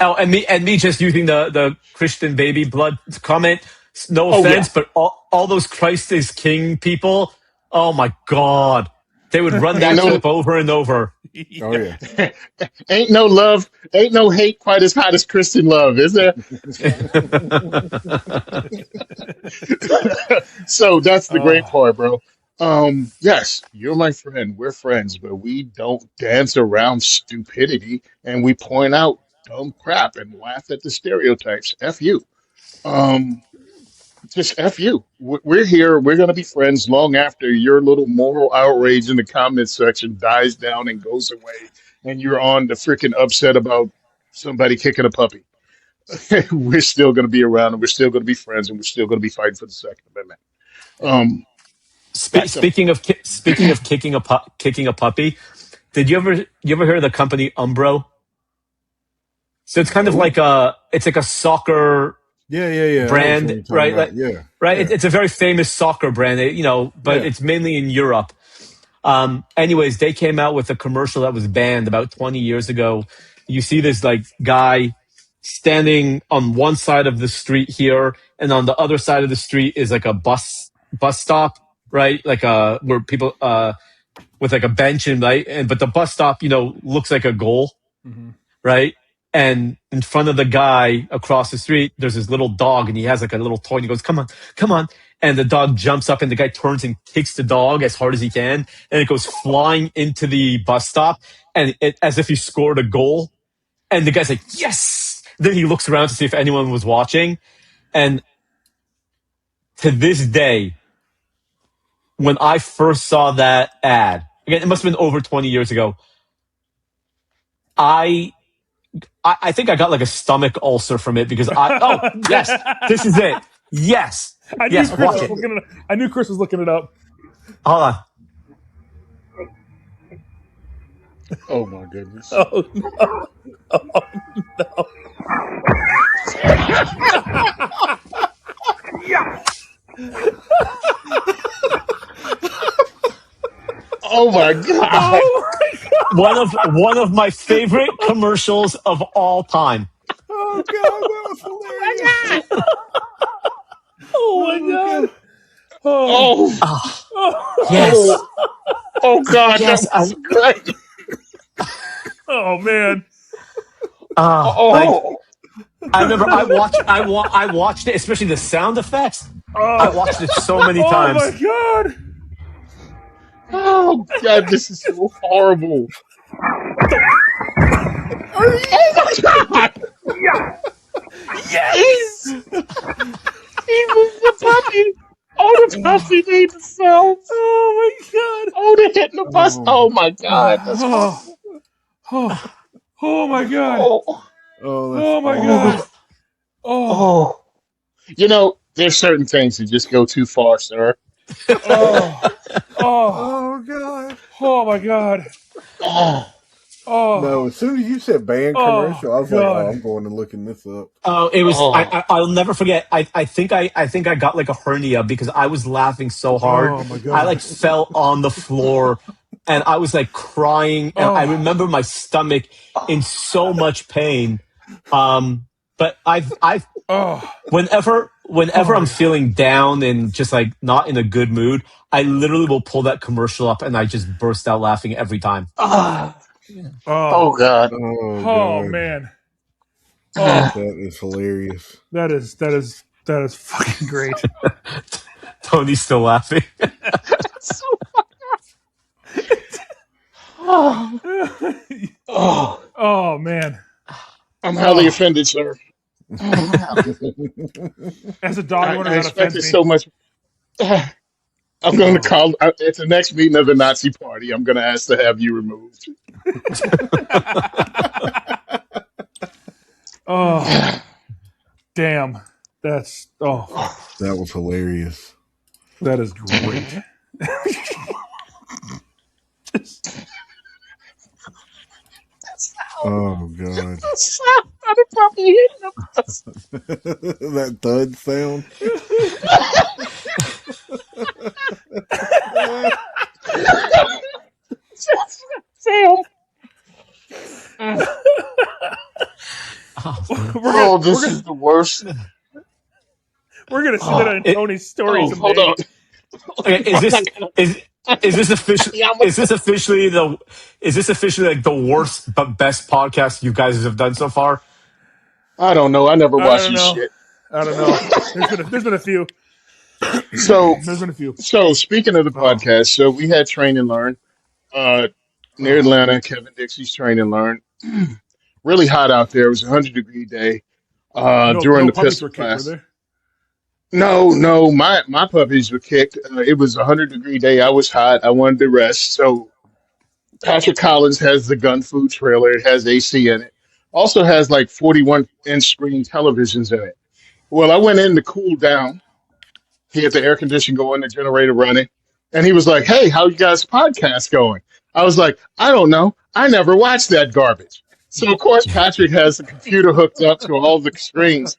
Speaker 1: oh, and me just using the Christian baby blood comment. No
Speaker 2: Oh yeah,
Speaker 1: offense, but all those Christ is King people. Oh my God, they would run
Speaker 2: ain't
Speaker 1: that
Speaker 2: no
Speaker 1: clip over and over.
Speaker 4: Oh yeah.
Speaker 2: ain't no love, ain't no hate quite as hot as Christian love, is there? So that's the great
Speaker 5: oh,
Speaker 2: part, bro. Yes, you're my friend. We're friends, but we don't dance around stupidity and we point out dumb crap and laugh at the stereotypes. F you. Um, just F you. We're here. We're going to be friends long after your little moral outrage in the comments section dies down and goes away and you're on the freaking upset about somebody kicking a puppy. We're still going to be around and we're still going to be friends and we're still going to be fighting for the Second Amendment. Um, that simple.
Speaker 1: Speaking of kicking a puppy, did you ever hear of the company Umbro? So it's kind of
Speaker 4: No.
Speaker 1: like it's like a soccer
Speaker 4: Yeah. I know which one
Speaker 1: brand,
Speaker 4: you're talking
Speaker 1: right?
Speaker 4: about. Yeah.
Speaker 1: Right.
Speaker 4: Yeah.
Speaker 1: It's a very famous soccer brand, but
Speaker 4: Yeah.
Speaker 1: it's mainly in Europe. Anyways, they came out with a commercial that was banned about 20 years ago. You see this like guy standing on one side of the street here, and on the other side of the street is like a bus stop, right? Like where people with like a bench and right, and but the bus stop, looks like a goal,
Speaker 5: mm-hmm.
Speaker 1: right? And in front of the guy across the street, there's this little dog, and he has like a little toy, and he goes, "Come on, come on!" And the dog jumps up, and the guy turns and kicks the dog as hard as he can, and it goes flying into the bus stop, and as if he scored a goal. And the guy's like, "Yes!" Then he looks around to see if anyone was watching, and to this day, when I first saw that ad, again, it must have been over 20 years ago. I think I got like a stomach ulcer from it because yes, this is it. Yes. Yes, watch it.
Speaker 5: I knew Chris was looking it up.
Speaker 1: Hold on.
Speaker 2: Oh my goodness.
Speaker 5: Oh no!
Speaker 2: Oh my god.
Speaker 5: Oh my god!
Speaker 1: One of my favorite commercials of all time.
Speaker 5: Oh god, that was hilarious! Oh my god! Oh,
Speaker 2: Oh,
Speaker 1: Oh, yes.
Speaker 2: oh, oh god, that
Speaker 1: Yes.
Speaker 2: was great.
Speaker 5: oh man!
Speaker 1: Like
Speaker 2: Oh,
Speaker 1: I remember I watched it, especially the sound effects. I
Speaker 5: Oh,
Speaker 1: watched it so many
Speaker 5: oh my
Speaker 1: times.
Speaker 5: god!
Speaker 2: oh god, this is so horrible. Oh my god.
Speaker 5: Yes!
Speaker 2: He moved the puppy. Oh, the puppy made the sounds.
Speaker 5: Oh my god!
Speaker 2: Oh, they're hitting the bus.
Speaker 4: Oh.
Speaker 2: Oh my god, that's
Speaker 5: Oh,
Speaker 2: horrible.
Speaker 5: oh, oh my god!
Speaker 2: Oh,
Speaker 4: Oh, that's
Speaker 5: Oh my
Speaker 4: awful.
Speaker 5: god! Oh,
Speaker 2: oh. You know, there's certain things that just go too far, sir.
Speaker 5: oh, oh,
Speaker 4: Oh God.
Speaker 5: oh my god!
Speaker 2: Oh,
Speaker 5: Oh,
Speaker 4: No, as soon as you said band
Speaker 5: oh,
Speaker 4: commercial, I was like, oh,
Speaker 5: God.
Speaker 4: I'm going and looking this up.
Speaker 1: Oh, it was.
Speaker 2: oh,
Speaker 1: I'll never forget. I think I got like a hernia because I was laughing so hard.
Speaker 5: Oh, my
Speaker 1: I
Speaker 5: God.
Speaker 1: like fell on the floor, and I was like crying, and I
Speaker 5: Oh,
Speaker 1: remember my stomach in so much pain. But I've
Speaker 5: oh,
Speaker 1: whenever
Speaker 5: oh, my
Speaker 1: I'm
Speaker 5: God.
Speaker 1: feeling down and just like not in a good mood, I literally will pull that commercial up, and I just burst out laughing every time.
Speaker 2: oh,
Speaker 5: Oh,
Speaker 2: oh God.
Speaker 4: Oh,
Speaker 5: oh,
Speaker 4: God.
Speaker 5: man. Oh,
Speaker 4: That is hilarious.
Speaker 5: that is fucking great.
Speaker 1: Tony's still laughing.
Speaker 2: So, oh, oh,
Speaker 5: Oh, man.
Speaker 2: I'm highly
Speaker 5: Oh,
Speaker 2: offended, sir. I'm highly offended.
Speaker 5: as a dog owner,
Speaker 2: I
Speaker 5: that offends
Speaker 2: expected
Speaker 5: me.
Speaker 2: so much. I'm going to
Speaker 5: Oh,
Speaker 2: call at the next meeting of the Nazi Party. I'm going to ask to have you removed.
Speaker 5: oh, damn. That's, oh,
Speaker 4: That was hilarious.
Speaker 5: that is great.
Speaker 4: Oh, God. That thud sound.
Speaker 5: we're gonna
Speaker 2: Oh,
Speaker 5: we're
Speaker 2: this
Speaker 5: gonna
Speaker 2: is the worst.
Speaker 5: we're gonna see that
Speaker 2: Oh,
Speaker 5: on
Speaker 1: It,
Speaker 5: Tony's story
Speaker 2: oh, hold on.
Speaker 5: someday.
Speaker 1: okay, is is this official?
Speaker 2: Yeah,
Speaker 1: Is this officially the? Is this officially like the worst but best podcast you guys have done so far?
Speaker 2: I don't know. I never
Speaker 5: I
Speaker 2: watched
Speaker 5: don't
Speaker 2: this
Speaker 5: know.
Speaker 2: shit.
Speaker 5: I don't know. There's been a few.
Speaker 2: So,
Speaker 5: There's been a few.
Speaker 2: so speaking of the
Speaker 5: Oh,
Speaker 2: podcast, so we had Train and Learn uh, near
Speaker 5: oh,
Speaker 2: Atlanta. Kevin Dixie's Train and Learn. Really hot out there. It was a 100-degree day during
Speaker 5: no
Speaker 2: the
Speaker 5: puppies
Speaker 2: pistol
Speaker 5: were kicked, were
Speaker 2: class.
Speaker 5: there?
Speaker 2: No, my puppies were kicked. It was a 100-degree day. I was hot. I wanted to rest. So Patrick Collins has the gun food trailer. It has AC in it. Also has like 41-inch screen televisions in it. Well, I went in to cool down. He had the air conditioning going, the generator running, and he was like, "Hey, how you guys' podcast going?" I was like, "I don't know. I never watched that garbage." So of course Patrick has the computer hooked up to all the screens,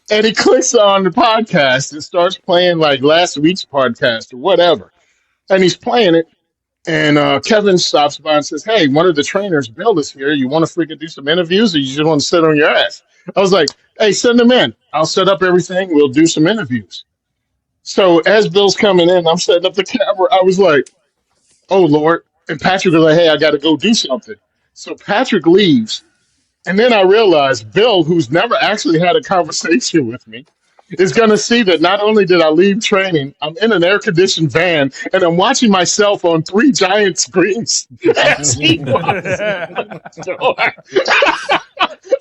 Speaker 2: and he clicks on the podcast and starts playing like last week's podcast or whatever, and he's playing it. And Kevin stops by and says, "Hey, one of the trainers, Bill, is here. You want to freaking do some interviews, or you just want to sit on your ass?" I was like, "Hey, send him in. I'll set up everything. We'll do some interviews." So as Bill's coming in, I'm setting up the camera. I was like, "Oh Lord!" And Patrick was like, "Hey, I got to go do something." So Patrick leaves, and then I realized Bill, who's never actually had a conversation with me, is going to see that not only did I leave training, I'm in an air conditioned van and I'm watching myself on three giant screens as he walks out the door.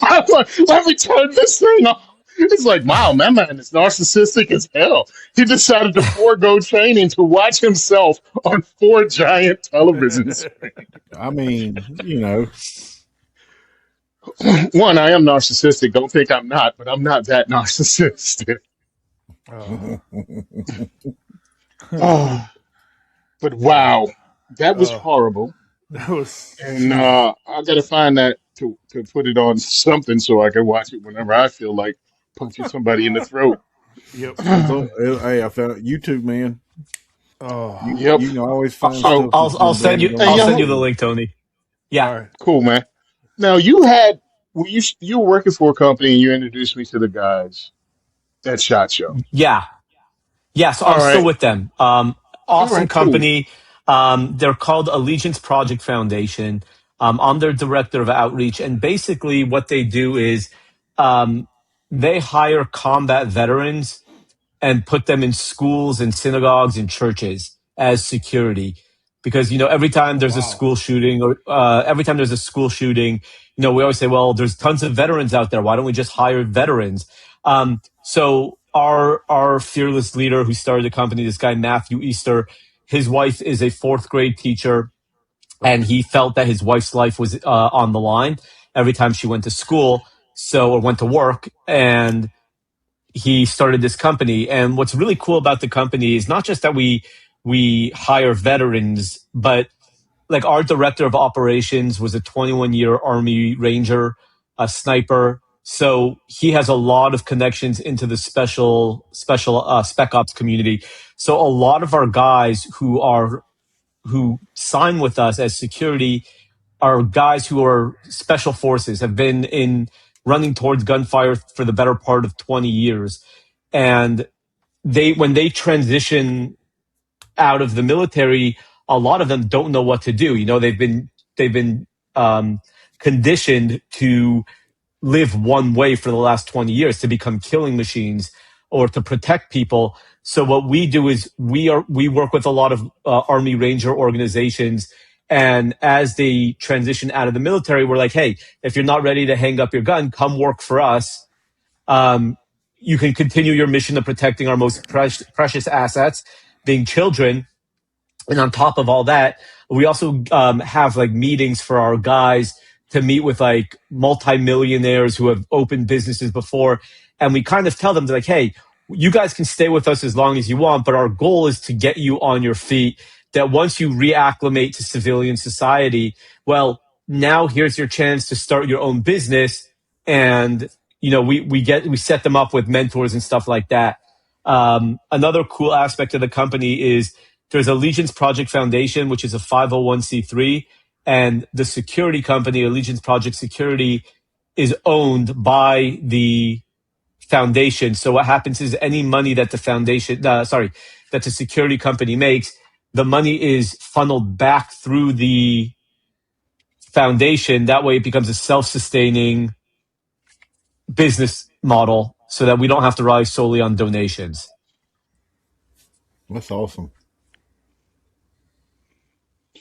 Speaker 2: I'm like, let me turn this thing off. It's like, wow, that man is narcissistic as hell. He decided to forego training to watch himself on four giant televisions.
Speaker 4: I mean, you know,
Speaker 2: One, I am narcissistic. Don't think I'm not, but I'm not that narcissistic.
Speaker 5: oh,
Speaker 2: Oh, but wow, that was
Speaker 5: oh,
Speaker 2: horrible.
Speaker 5: that was.
Speaker 2: And
Speaker 5: Jeez.
Speaker 2: I got to find that to put it on something so I can watch it whenever I feel like punching somebody in the throat.
Speaker 5: Yep.
Speaker 4: it's on, hey, I found it. YouTube, man.
Speaker 5: Oh,
Speaker 2: Yep.
Speaker 4: You can always find
Speaker 2: So,
Speaker 4: stuff that's been done on
Speaker 2: hey,
Speaker 1: I'll send you
Speaker 2: yo,
Speaker 1: the
Speaker 4: YouTube.
Speaker 1: link, Tony.
Speaker 5: all
Speaker 1: Yeah,
Speaker 5: right.
Speaker 2: cool, man. Now you were working for a company and you introduced me to the guys at Shot Show.
Speaker 1: yeah. Yeah, so
Speaker 2: All
Speaker 1: I'm still
Speaker 2: right,
Speaker 1: with them.
Speaker 2: all
Speaker 1: Awesome
Speaker 2: right, cool.
Speaker 1: company. They're called Allegiance Project Foundation. I'm their director of outreach, and basically what they do is um, they hire combat veterans and put them in schools and synagogues and churches as security. Because every time
Speaker 5: Oh,
Speaker 1: there's a
Speaker 5: wow.
Speaker 1: school shooting, or every time there's a school shooting, we always say, "Well, there's tons of veterans out there. Why don't we just hire veterans?" So our fearless leader who started the company, this guy Matthew Easter, his wife is a fourth grade teacher, and he felt that his wife's life was on the line every time she went to school, or went to work, and he started this company. And what's really cool about the company is not just that we hire veterans, but like our director of operations was a 21-year Army Ranger, a sniper. So he has a lot of connections into the special spec ops community. So a lot of our guys who sign with us as security are guys who are special forces, have been in running towards gunfire for the better part of 20 years. And when they transition out of the military, a lot of them don't know what to do. They've been conditioned to live one way for the last 20 years, to become killing machines or to protect people. So what we do is we work with a lot of Army Ranger organizations. And as they transition out of the military, we're like, hey, if you're not ready to hang up your gun, come work for us. You can continue your mission of protecting our most precious assets, being children. And on top of all that, we also have like meetings for our guys to meet with like multimillionaires who have opened businesses before. And we kind of tell them, like, hey, you guys can stay with us as long as you want, but our goal is to get you on your feet. That once you reacclimate to civilian society, well, now here's your chance to start your own business. And, we set them up with mentors and stuff like that. Another cool aspect of the company is there's Allegiance Project Foundation, which is a 501c3, and the security company, Allegiance Project Security, is owned by the foundation. So what happens is any money that that the security company makes, the money is funneled back through the foundation. That way it becomes a self-sustaining business model so that we don't have to rely solely on donations.
Speaker 4: That's awesome.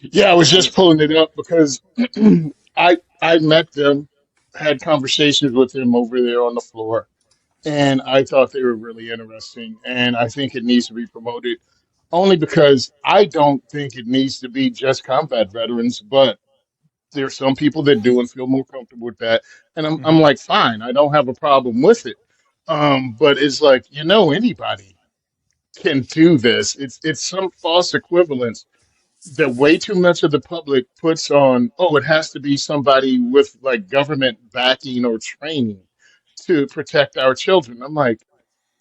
Speaker 2: Yeah, I was just pulling it up because I met them, had conversations with them over there on the floor, and I thought they were really interesting. And I think it needs to be promoted only because I don't think it needs to be just combat veterans, but there's some people that do and feel more comfortable with that. And I'm like, fine, I don't have a problem with it. But it's like, anybody can do this. It's some false equivalence that way too much of the public puts on, oh, it has to be somebody with like government backing or training to protect our children. I'm like,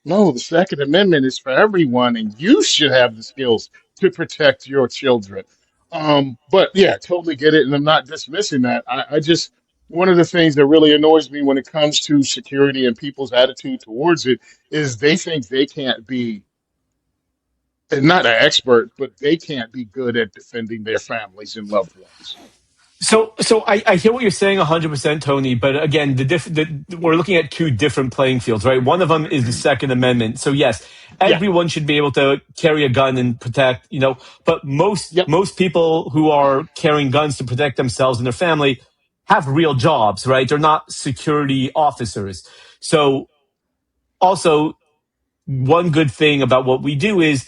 Speaker 2: no, the Second Amendment is for everyone, and you should have the skills to protect your children. But yeah, totally get it, and I'm not dismissing that. I just one of the things that really annoys me when it comes to security and people's attitude towards it is they think they can't be, and not an expert, but they can't be good at defending their families and loved ones.
Speaker 1: So I hear what you're saying 100%, Tony. But again, we're looking at two different playing fields, right? One of them is the Second Amendment. So yes,
Speaker 2: Yeah.
Speaker 1: everyone should be able to carry a gun and protect, but
Speaker 2: Yep.
Speaker 1: most people who are carrying guns to protect themselves and their family have real jobs, right? They're not security officers. So also, one good thing about what we do is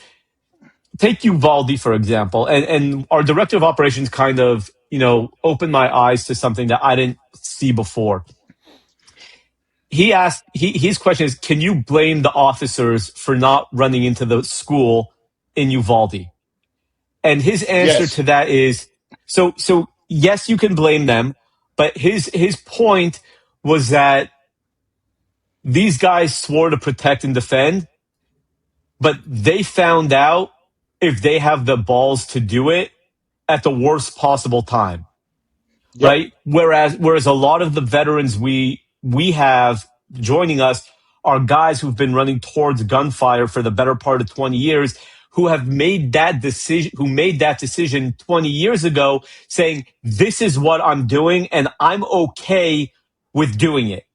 Speaker 1: take Uvalde, for example, and our director of operations kind of, opened my eyes to something that I didn't see before. His question is, can you blame the officers for not running into the school in Uvalde? And his answer
Speaker 2: Yes.
Speaker 1: to that is, so yes, you can blame them, but his point was that these guys swore to protect and defend, but they found out if they have the balls to do it at the worst possible time,
Speaker 2: Yep.
Speaker 1: right? Whereas a lot of the veterans we have joining us are guys who've been running towards gunfire for the better part of 20 years, who made that decision 20 years ago, saying, this is what I'm doing and I'm okay with doing it,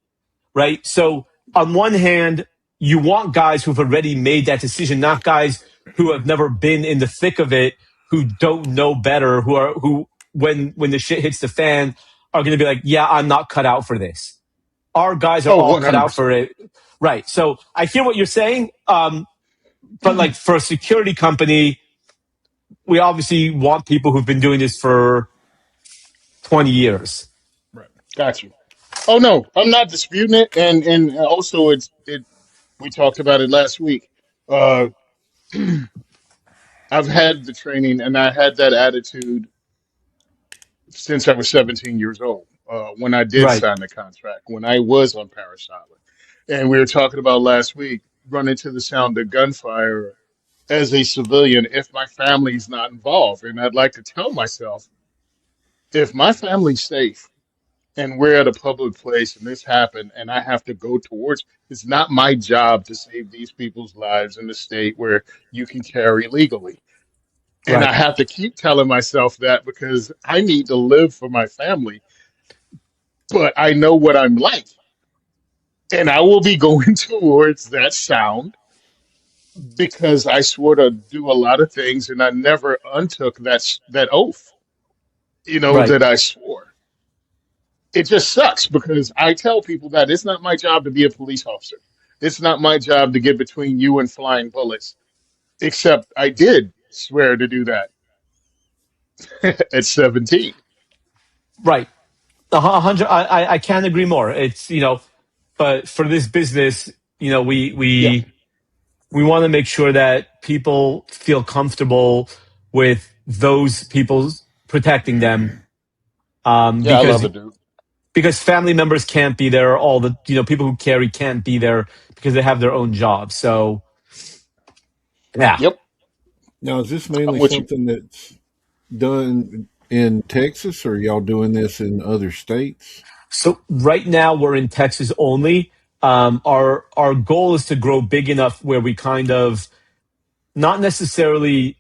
Speaker 1: right? So on one hand, you want guys who've already made that decision, not guys who have never been in the thick of it, who don't know better, who when the shit hits the fan are going to be like, yeah, I'm not cut out for this. Our guys are
Speaker 2: Oh,
Speaker 1: all cut out
Speaker 2: 100%.
Speaker 1: for it. Right. So I hear what you're saying. But like for a security company, we obviously want people who've been doing this for 20 years.
Speaker 5: Right.
Speaker 2: Got you. Oh no, I'm not disputing it, and also it. We talked about it last week. Uh, I've had the training, and I had that attitude since I was 17 years old, when I did
Speaker 1: Right.
Speaker 2: sign the contract, when I was on Paris Island. And we were talking about last week, running to the sound of gunfire as a civilian if my family's not involved. And I'd like to tell myself, if my family's safe and we're at a public place and this happened and I have to go towards, it's not my job to save these people's lives in a state where you can carry legally. And I
Speaker 1: Right.
Speaker 2: have to keep telling myself that because I need to live for my family, but I know what I'm like. And I will be going towards that sound because I swore to do a lot of things and I never untook that oath,
Speaker 1: Right.
Speaker 2: that I swore. It just sucks because I tell people that it's not my job to be a police officer. It's not my job to get between you and flying bullets, except I did swear to do that at 17.
Speaker 1: Right. 100. I can't agree more. It's, but for this business, we
Speaker 2: Yeah.
Speaker 1: we we want to make sure that people feel comfortable with those people protecting them,
Speaker 2: Yeah, I love
Speaker 1: because
Speaker 2: it, dude.
Speaker 1: family members can't be there. All the people who carry can't be there because they have their own jobs. So yeah.
Speaker 2: Yep.
Speaker 4: Now, is this
Speaker 2: I'm
Speaker 4: mainly
Speaker 2: with you.
Speaker 4: something that's done in Texas, or y'all doing this in other states?
Speaker 1: So right now we're in Texas only. Our goal is to grow big enough where we kind of not necessarily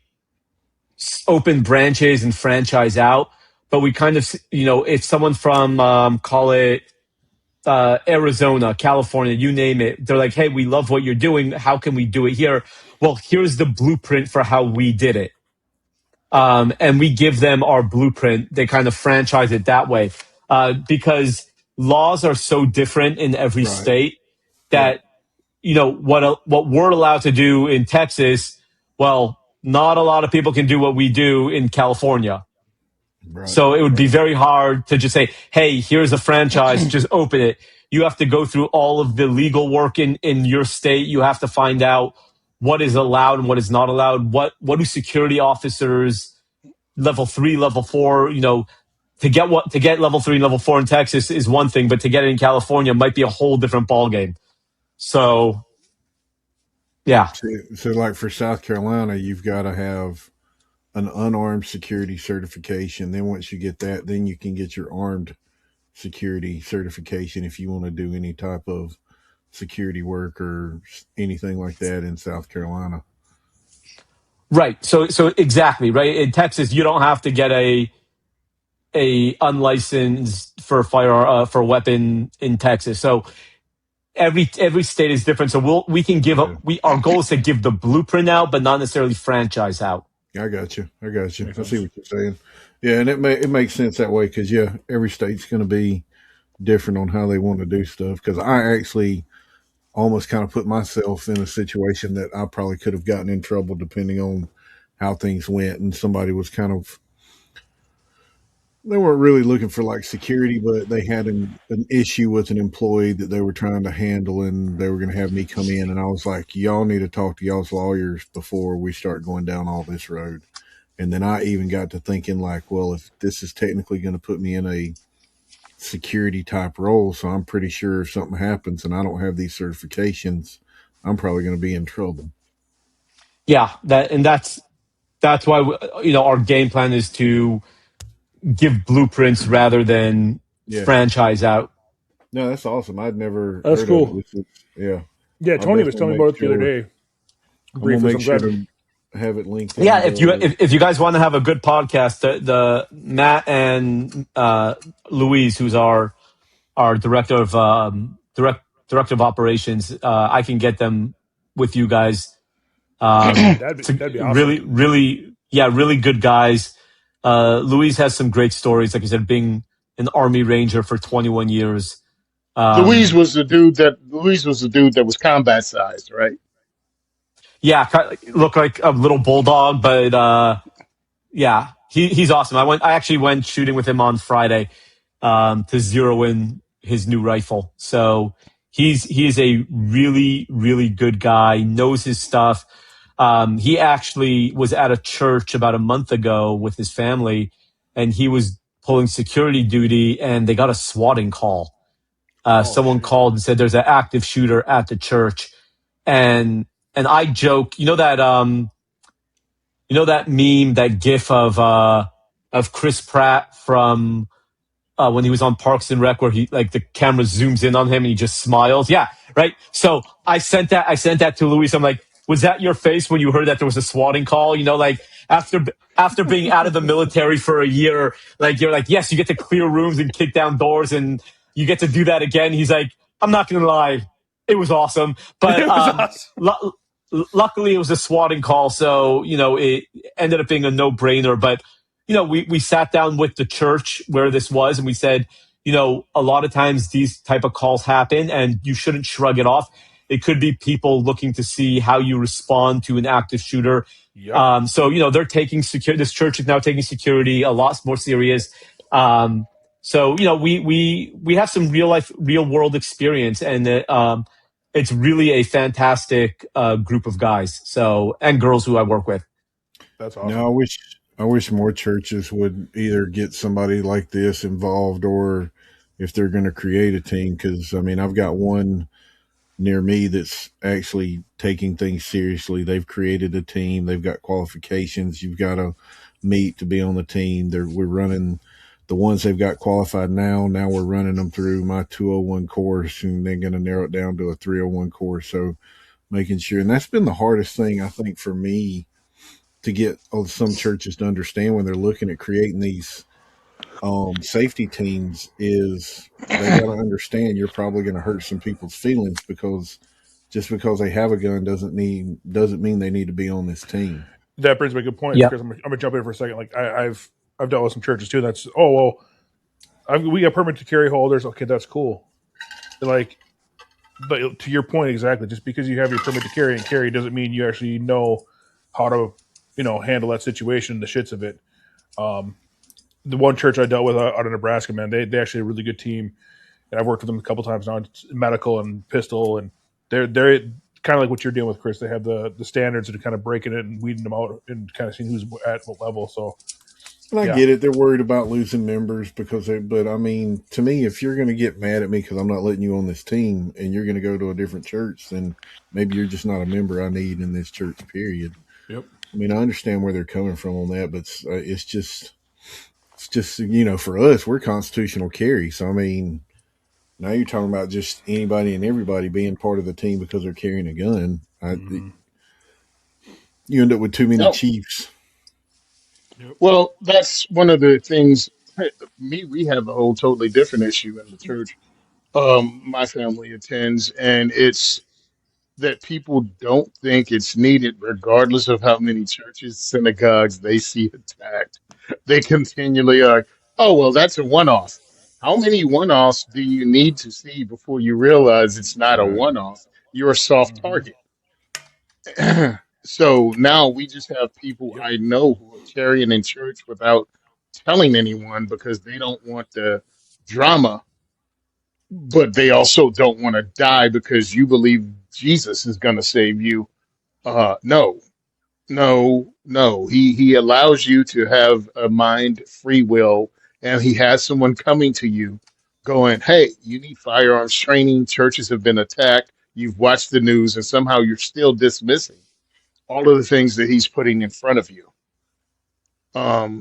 Speaker 1: open branches and franchise out, but we kind of, if someone from, call it, Arizona, California, you name it, they're like, hey, we love what you're doing. How can we do it here? Well, here's the blueprint for how we did it. And we give them our blueprint. They kind of franchise it that way, because laws are so different in every
Speaker 4: Right.
Speaker 1: state
Speaker 4: Yep.
Speaker 1: that, what we're allowed to do in Texas, well, not a lot of people can do what we do in California.
Speaker 4: Right.
Speaker 1: So it would be
Speaker 4: Right.
Speaker 1: very hard to just say, hey, here's a franchise, just open it. You have to go through all of the legal work in your state. You have to find out what is allowed and what is not allowed. What do security officers, level 3, level 4, to get level 3 and level 4 in Texas is one thing, but to get it in California might be a whole different ballgame. So yeah.
Speaker 4: So, like for South Carolina, you've got to have an unarmed security certification. Then once you get that, then you can get your armed security certification if you want to do any type of security work or anything like that in South Carolina.
Speaker 1: Right. So exactly, right? In Texas, you don't have to get a unlicensed for fire for a weapon in Texas. So every state is different. So we can give
Speaker 4: Yeah.
Speaker 1: up. Our goal is to give the blueprint out, but not necessarily franchise out.
Speaker 4: I got you. I got you.
Speaker 5: Makes
Speaker 4: I see
Speaker 5: sense.
Speaker 4: what you're saying. Yeah, and it makes sense that way because every state's going to be different on how they want to do stuff. Because I actually almost kind of put myself in a situation that I probably could have gotten in trouble depending on how things went, and somebody was kind of they weren't really looking for like security, but they had an issue with an employee that they were trying to handle, and they were going to have me come in. And I was like, y'all need to talk to y'all's lawyers before we start going down all this road. And then I even got to thinking, like, well, if this is technically going to put me in a security type role, so I'm pretty sure if something happens and I don't have these certifications, I'm probably going to be in trouble.
Speaker 1: Yeah, that's why our game plan is to give blueprints rather than
Speaker 4: Yeah.
Speaker 1: franchise out.
Speaker 4: No, that's awesome. I'd never
Speaker 5: That's
Speaker 4: heard
Speaker 5: cool.
Speaker 4: of it. Yeah.
Speaker 5: Yeah,
Speaker 4: I'll
Speaker 5: Tony was
Speaker 4: definitely
Speaker 5: telling me
Speaker 4: make
Speaker 5: about it the other
Speaker 4: sure.
Speaker 5: day.
Speaker 4: I'm gonna
Speaker 5: Briefly, so
Speaker 4: make
Speaker 5: I'm
Speaker 4: sure
Speaker 5: glad.
Speaker 4: to have it linked in.
Speaker 1: Yeah, if you guys want to have a good podcast, the Matt and Louise, who's our director of director of operations, I can get them with you guys.
Speaker 5: That'd be awesome.
Speaker 1: Really good guys. Louise has some great stories, like I said, being an Army Ranger for 21 years.
Speaker 2: Louise was the dude that was combat sized, right?
Speaker 1: Yeah, looked like a little bulldog, but yeah, he's awesome. I actually went shooting with him on Friday, to zero in his new rifle. So he is a really, really good guy, knows his stuff. He actually was at a church about a month ago with his family, and he was pulling security duty, and they got a swatting call.
Speaker 5: Oh
Speaker 1: Someone
Speaker 5: shit.
Speaker 1: called and said there's an active shooter at the church, and I joke, that meme, that GIF of Chris Pratt from when he was on Parks and Rec, where he like the camera zooms in on him and he just smiles. Yeah, right. So I sent that to Luis. I'm like, was that your face when you heard that there was a swatting call? Like after being out of the military for a year, like you're like, yes, you get to clear rooms and kick down doors, and you get to do that again. He's like, I'm not gonna lie, it was awesome, but
Speaker 5: It was awesome.
Speaker 1: luckily it was a swatting call, so it ended up being a no-brainer. But we sat down with the church where this was, and we said, a lot of times these type of calls happen and you shouldn't shrug it off. It could be people looking to see how you respond to an active shooter.
Speaker 5: Yep.
Speaker 1: So they're taking this church is now taking security a lot more serious. So we have some real world experience, and it's really a fantastic group of guys, and girls who I work with.
Speaker 5: That's awesome.
Speaker 4: No, I wish more churches would either get somebody like this involved, or if they're going to create a team. Because I mean, I've got one near me that's actually taking things seriously. They've created a team. They've got qualifications. You've got to meet to be on the team. We're running the ones they've got qualified now. Now we're running them through my 201 course, and they're going to narrow it down to a 301 course. So making sure, and that's been the hardest thing, I think, for me, to get some churches to understand when they're looking at creating these safety teams, is they got to understand you're probably going to hurt some people's feelings, because just because they have a gun doesn't mean they need to be on this team.
Speaker 5: That brings me a good point.
Speaker 1: Yeah.
Speaker 5: Because I'm gonna jump in for a second. Like I've dealt with some churches too. That's we got permit to carry holders. Okay, that's cool. Like, but to your point exactly, just because you have your permit to carry doesn't mean you actually know how to handle that situation, the shits of it. The one church I dealt with out of Nebraska, man, they actually a really good team, and I've worked with them a couple times now. It's medical and pistol, and they're kind of like what you're dealing with, Chris. They have the standards that are kind of breaking it and weeding them out and kind of seeing who's at what level. So,
Speaker 4: and I get it; they're worried about losing members but I mean, to me, if you're going to get mad at me because I'm not letting you on this team, and you're going to go to a different church, then maybe you're just not a member I need in this church. Period.
Speaker 5: Yep.
Speaker 4: I mean, I understand where they're coming from on that, but it's just for us, we're constitutional carry. So I mean, now you're talking about just anybody and everybody being part of the team because they're carrying a gun. You end up with too many chiefs.
Speaker 2: Well, that's one of the things. We have a whole totally different issue in the church. My family attends, and it's that people don't think it's needed, regardless of how many churches, synagogues they see attacked. They continually are, oh, well, that's a one off. How many one offs do you need to see before you realize it's not a
Speaker 4: Right.
Speaker 2: one off? You're a soft target. So now we just have people I know who are carrying in church without telling anyone, because they don't want the drama, but they also don't want to die because you believe Jesus is going to save you. No, no, no. He allows you to have a mind, free will, and he has someone coming to you going, hey, you need firearms training. Churches have been attacked. You've watched the news, and somehow you're still dismissing all of the things that he's putting in front of you.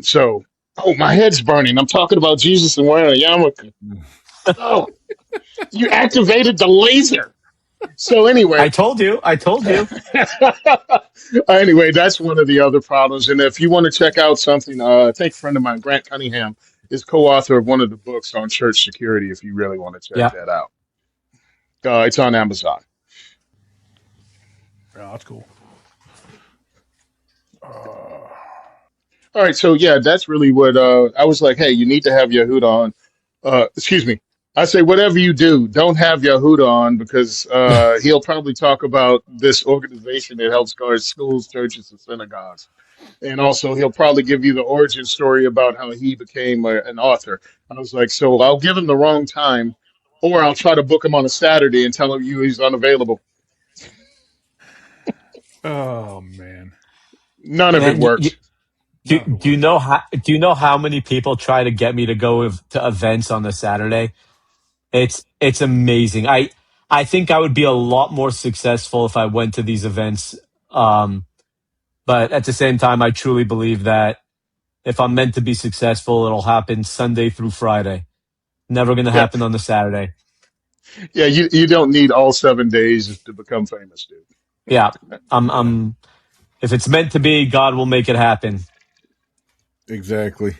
Speaker 2: So, oh, my head's burning. I'm talking about Jesus and wearing a yarmulke. Oh, you activated the laser. So
Speaker 1: I
Speaker 2: anyway,
Speaker 1: told you.
Speaker 2: anyway, that's one of the other problems. And if you want to check out something, I think a friend of mine, Grant Cunningham, is co-author of one of the books on church security. If you really want to check
Speaker 1: Yeah.
Speaker 2: that out, it's on Amazon.
Speaker 5: Yeah, that's cool.
Speaker 2: All right, so yeah, that's really what I was like. Hey, you need to have Yehuda on. Excuse me. I say whatever you do, don't have Yehuda on, because he'll probably talk about this organization that helps guard schools, churches, and synagogues. And also, he'll probably give you the origin story about how he became an author. I was like, so I'll give him the wrong time, or I'll try to book him on a Saturday and tell him he's unavailable.
Speaker 5: Oh man.
Speaker 2: None of it
Speaker 1: Man,
Speaker 2: works.
Speaker 1: Do you know how many people try to get me to go to events on the Saturday? It's amazing. I think I would be a lot more successful if I went to these events. But at the same time, I truly believe that if I'm meant to be successful, it'll happen Sunday through Friday. Never going to
Speaker 2: Yeah,
Speaker 1: happen on the Saturday.
Speaker 2: yeah. You don't need all 7 days to become famous, dude.
Speaker 1: Yeah, I'm. If it's meant to be, God will make it happen.
Speaker 4: Exactly.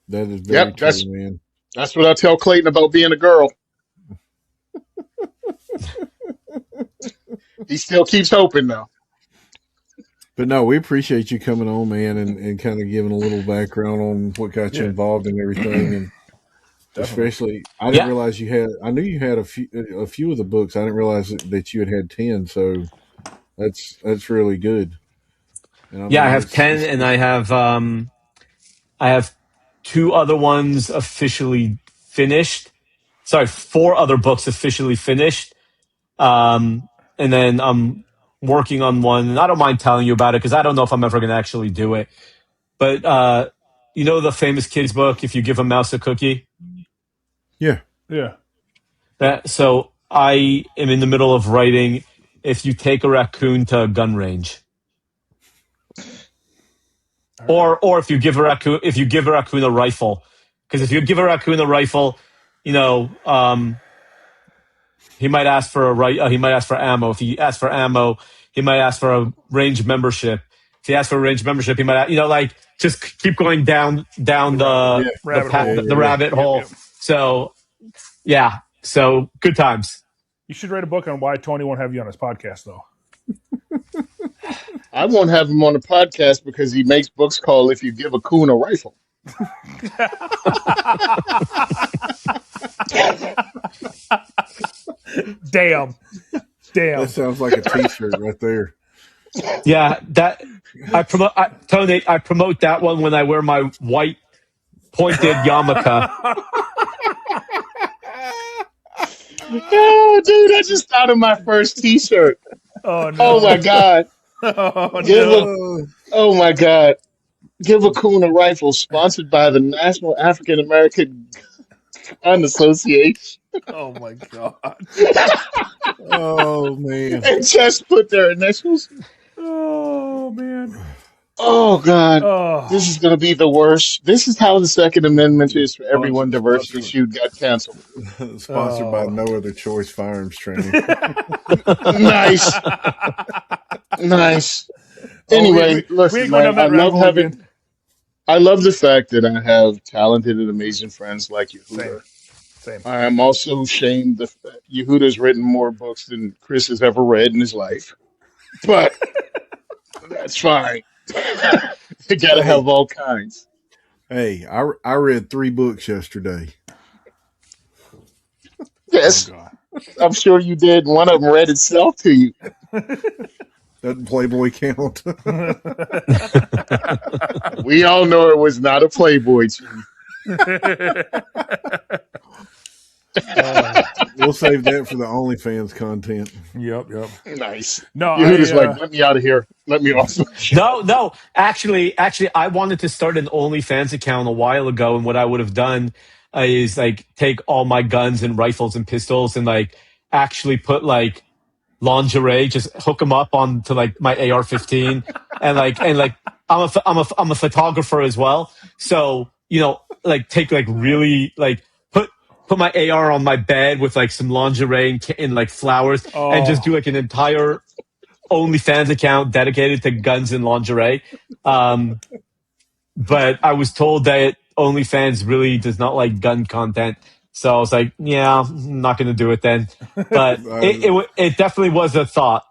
Speaker 4: That is very
Speaker 2: Yep,
Speaker 4: true, man.
Speaker 2: that's what I tell Clayton about being a girl. He still keeps hoping though.
Speaker 4: But no, we appreciate you coming on, man, and kind of giving a little background on what got you
Speaker 5: Yeah,
Speaker 4: involved in everything, and
Speaker 5: definitely.
Speaker 4: especially I didn't
Speaker 1: Yeah,
Speaker 4: realize you had. I knew you had a few of the books. I didn't realize that you had 10. So that's really good. And I
Speaker 1: yeah. I
Speaker 4: mean,
Speaker 1: have 10, and I have two other ones officially finished. Sorry, four other books officially finished. And then I'm working on one, and I don't mind telling you about it because I don't know if I'm ever going to actually do it. But you know the famous kids book, "If You Give a Mouse a Cookie."
Speaker 4: yeah,
Speaker 5: Yeah.
Speaker 1: So I am in the middle of writing "If You Take a Raccoon to a Gun Range,"
Speaker 5: All right.
Speaker 1: or if you give a raccoon a rifle, because if you give a raccoon a rifle, you know. He might ask for he might ask for ammo. If he asks for ammo, he might ask for a range membership. If he asks for a range membership, he might, like just keep going down
Speaker 4: yeah,
Speaker 5: Rabbit hole.
Speaker 1: the rabbit
Speaker 5: Yep,
Speaker 1: hole.
Speaker 5: yep.
Speaker 1: So yeah, so good times.
Speaker 5: You should write a book on why Tony won't have you on his podcast, though.
Speaker 2: I won't have him on the podcast because he makes books called "If You Give a Coon a Rifle."
Speaker 5: Damn.
Speaker 4: that sounds like a T-shirt right there.
Speaker 1: Yeah, that Tony. I promote that one when I wear my white pointed yarmulke.
Speaker 2: Oh, dude, I just thought of my first T-shirt.
Speaker 5: Oh
Speaker 2: Oh my
Speaker 5: no.
Speaker 2: God!
Speaker 5: Oh
Speaker 2: Give a
Speaker 5: no.
Speaker 4: Uh,
Speaker 2: Oh my God! Give a Coon a Rifle, sponsored by the National African American Gun Association,
Speaker 5: Oh my god.
Speaker 4: oh man,
Speaker 2: and just put their initials.
Speaker 5: Oh man.
Speaker 2: Oh God, this
Speaker 5: Oh.
Speaker 2: is going to be the worst. This is how the Second Amendment is for everyone. Diversity
Speaker 4: sponsor,
Speaker 2: shoot got canceled.
Speaker 4: sponsored by
Speaker 5: Oh.
Speaker 4: No Other Choice Firearms Training.
Speaker 2: Nice, nice.
Speaker 5: Oh,
Speaker 2: Anyway,
Speaker 5: we ain't
Speaker 2: listen,
Speaker 5: going down
Speaker 2: man.
Speaker 5: that rabbit hole again.
Speaker 2: I love the fact that I have talented and amazing friends like
Speaker 5: Same.
Speaker 2: Yehuda.
Speaker 5: Same.
Speaker 2: I am also ashamed that Yehuda's written more books than Chris has ever read in his life, but that's fine. You gotta
Speaker 4: Hey,
Speaker 2: have all kinds.
Speaker 4: hey, I read 3 books yesterday.
Speaker 5: Oh
Speaker 2: Yes,
Speaker 5: god.
Speaker 2: I'm sure you did. One of them read itself to you.
Speaker 4: Doesn't Playboy count?
Speaker 2: We all know it was not a Playboy, Chief.
Speaker 4: We'll save that for the OnlyFans content.
Speaker 5: Yep.
Speaker 2: Nice.
Speaker 5: No,
Speaker 2: Yehuda's like, let me out of here. Let me off the show.
Speaker 1: No. Actually, I wanted to start an OnlyFans account a while ago, and what I would have done is like take all my guns and rifles and pistols and like actually put like lingerie, just hook them up onto like my AR-15, and I'm a photographer as well, so like take like really like put my AR on my bed with like some lingerie and like flowers, and just do
Speaker 5: Oh.
Speaker 1: like an entire OnlyFans account dedicated to guns and lingerie. But I was told that OnlyFans really does not like gun content. So I was like, yeah, I'm not going to do it then. But it definitely was a thought.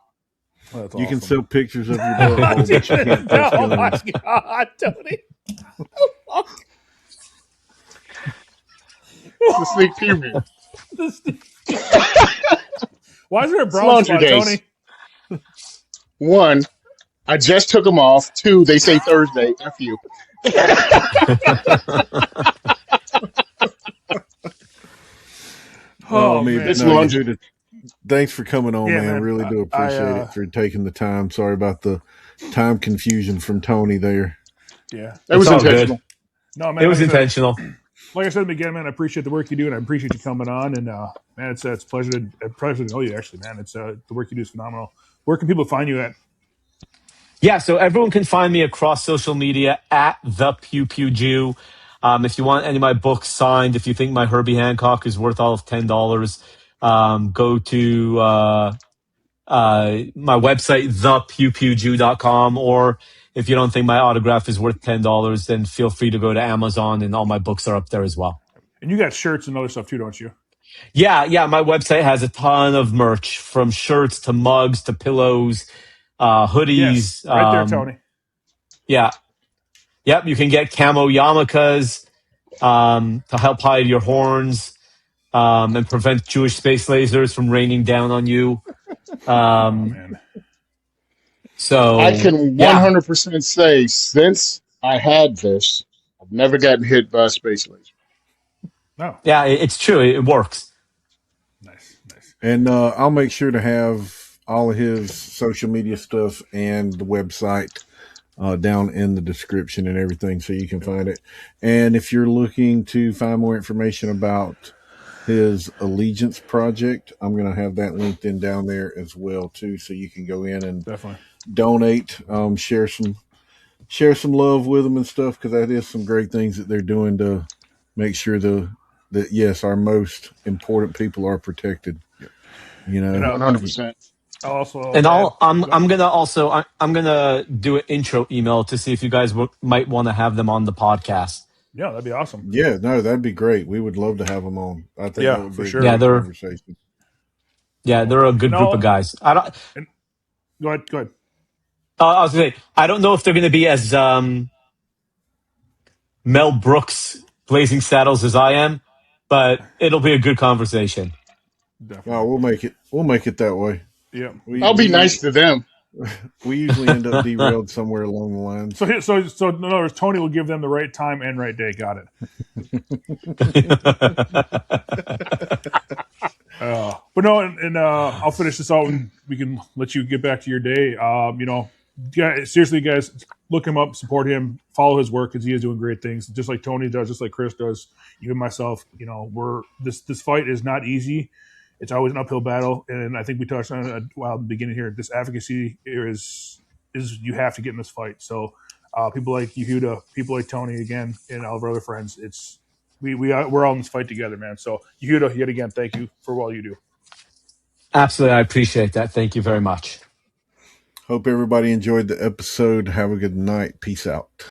Speaker 5: That's
Speaker 4: You can
Speaker 5: awesome.
Speaker 4: sell pictures of your butthole, but you can't touch
Speaker 5: Oh my
Speaker 4: guns.
Speaker 5: god, Tony.
Speaker 2: It's a sneak preview.
Speaker 5: Why is there a
Speaker 2: It's
Speaker 5: brown
Speaker 2: laundry
Speaker 5: spot,
Speaker 2: days.
Speaker 5: Tony?
Speaker 2: One, I just took them off. Two, they say Thursday. F you.
Speaker 5: Oh
Speaker 4: Man, but
Speaker 5: man.
Speaker 2: It's
Speaker 4: no,
Speaker 2: laundry.
Speaker 4: Yehuda, thanks for coming on,
Speaker 5: Yeah,
Speaker 4: man.
Speaker 5: man.
Speaker 4: Really do appreciate it for taking the time. Sorry about the time confusion from Tony there.
Speaker 5: Yeah.
Speaker 2: It
Speaker 1: It's
Speaker 2: was
Speaker 1: all good.
Speaker 2: intentional.
Speaker 5: No, man.
Speaker 1: It was intentional.
Speaker 5: Like I said again, man, I appreciate the work you do, and I appreciate you coming on. And man, it's a pleasure to know you. Actually, man, it's the work you do is phenomenal. Where can people find you at?
Speaker 1: Yeah, so everyone can find me across social media at the Pew Pew Jew. If you want any of my books signed, if you think my Herbie Hancock is worth all of $10, go to my website, thepewpewjew.com. Or if you don't think my autograph is worth $10, then feel free to go to Amazon, and all my books are up there as well.
Speaker 5: And you got shirts and other stuff too, don't you?
Speaker 1: Yeah, my website has a ton of merch, from shirts to mugs to pillows,
Speaker 5: Yes,
Speaker 1: hoodies.
Speaker 5: right there, Tony.
Speaker 1: Yeah. Yep, you can get camo yarmulkes to help hide your horns and prevent Jewish space lasers from raining down on you.
Speaker 5: Oh man.
Speaker 1: So
Speaker 2: I can
Speaker 1: yeah,
Speaker 2: 100% say since I had this, I've never gotten hit by a space laser.
Speaker 5: No.
Speaker 1: yeah, it's true. It works.
Speaker 5: Nice.
Speaker 4: And I'll make sure to have all of his social media stuff and the website down in the description and everything, so you can find it. And if you're looking to find more information about his Allegiance project, I'm going to have that linked in down there as well too, so you can go in and
Speaker 5: Definitely
Speaker 4: donate, share some love with them and stuff, because that is some great things that they're doing to make sure that yes, our most important people are protected. You know,
Speaker 2: 100%.
Speaker 5: Also,
Speaker 1: And I'm gonna do an intro email to see if you guys might want to have them on the podcast.
Speaker 5: yeah, that'd be awesome.
Speaker 4: yeah, no, that'd be great. We would love to have them on. I think
Speaker 5: Yeah,
Speaker 4: that would
Speaker 5: for
Speaker 4: be a
Speaker 5: sure.
Speaker 1: Yeah,
Speaker 4: great conversation.
Speaker 1: they're a good group of guys.
Speaker 5: Go ahead.
Speaker 1: I was gonna say, I don't know if they're gonna be as Mel Brooks blazing saddles as I am, but it'll be a good conversation.
Speaker 5: Definitely.
Speaker 4: Oh, we'll make it that way.
Speaker 5: Yeah.
Speaker 2: I'll be nice to them.
Speaker 4: We usually end up derailed somewhere along the line.
Speaker 5: So in other words, Tony will give them the right time and right day. Got it. But no, and I'll finish this out, and we can let you get back to your day. Seriously, guys, look him up, support him, follow his work, because he is doing great things, just like Tony does, just like Chris does, even myself. This fight is not easy. It's always an uphill battle, and I think we touched on it at the beginning here. This advocacy is you have to get in this fight. So people like Yehuda, people like Tony, again, and all of our other friends, we're all in this fight together, man. So Yehuda, yet again, thank you for all you do.
Speaker 1: Absolutely, I appreciate that. Thank you very much.
Speaker 4: Hope everybody enjoyed the episode. Have a good night. Peace out.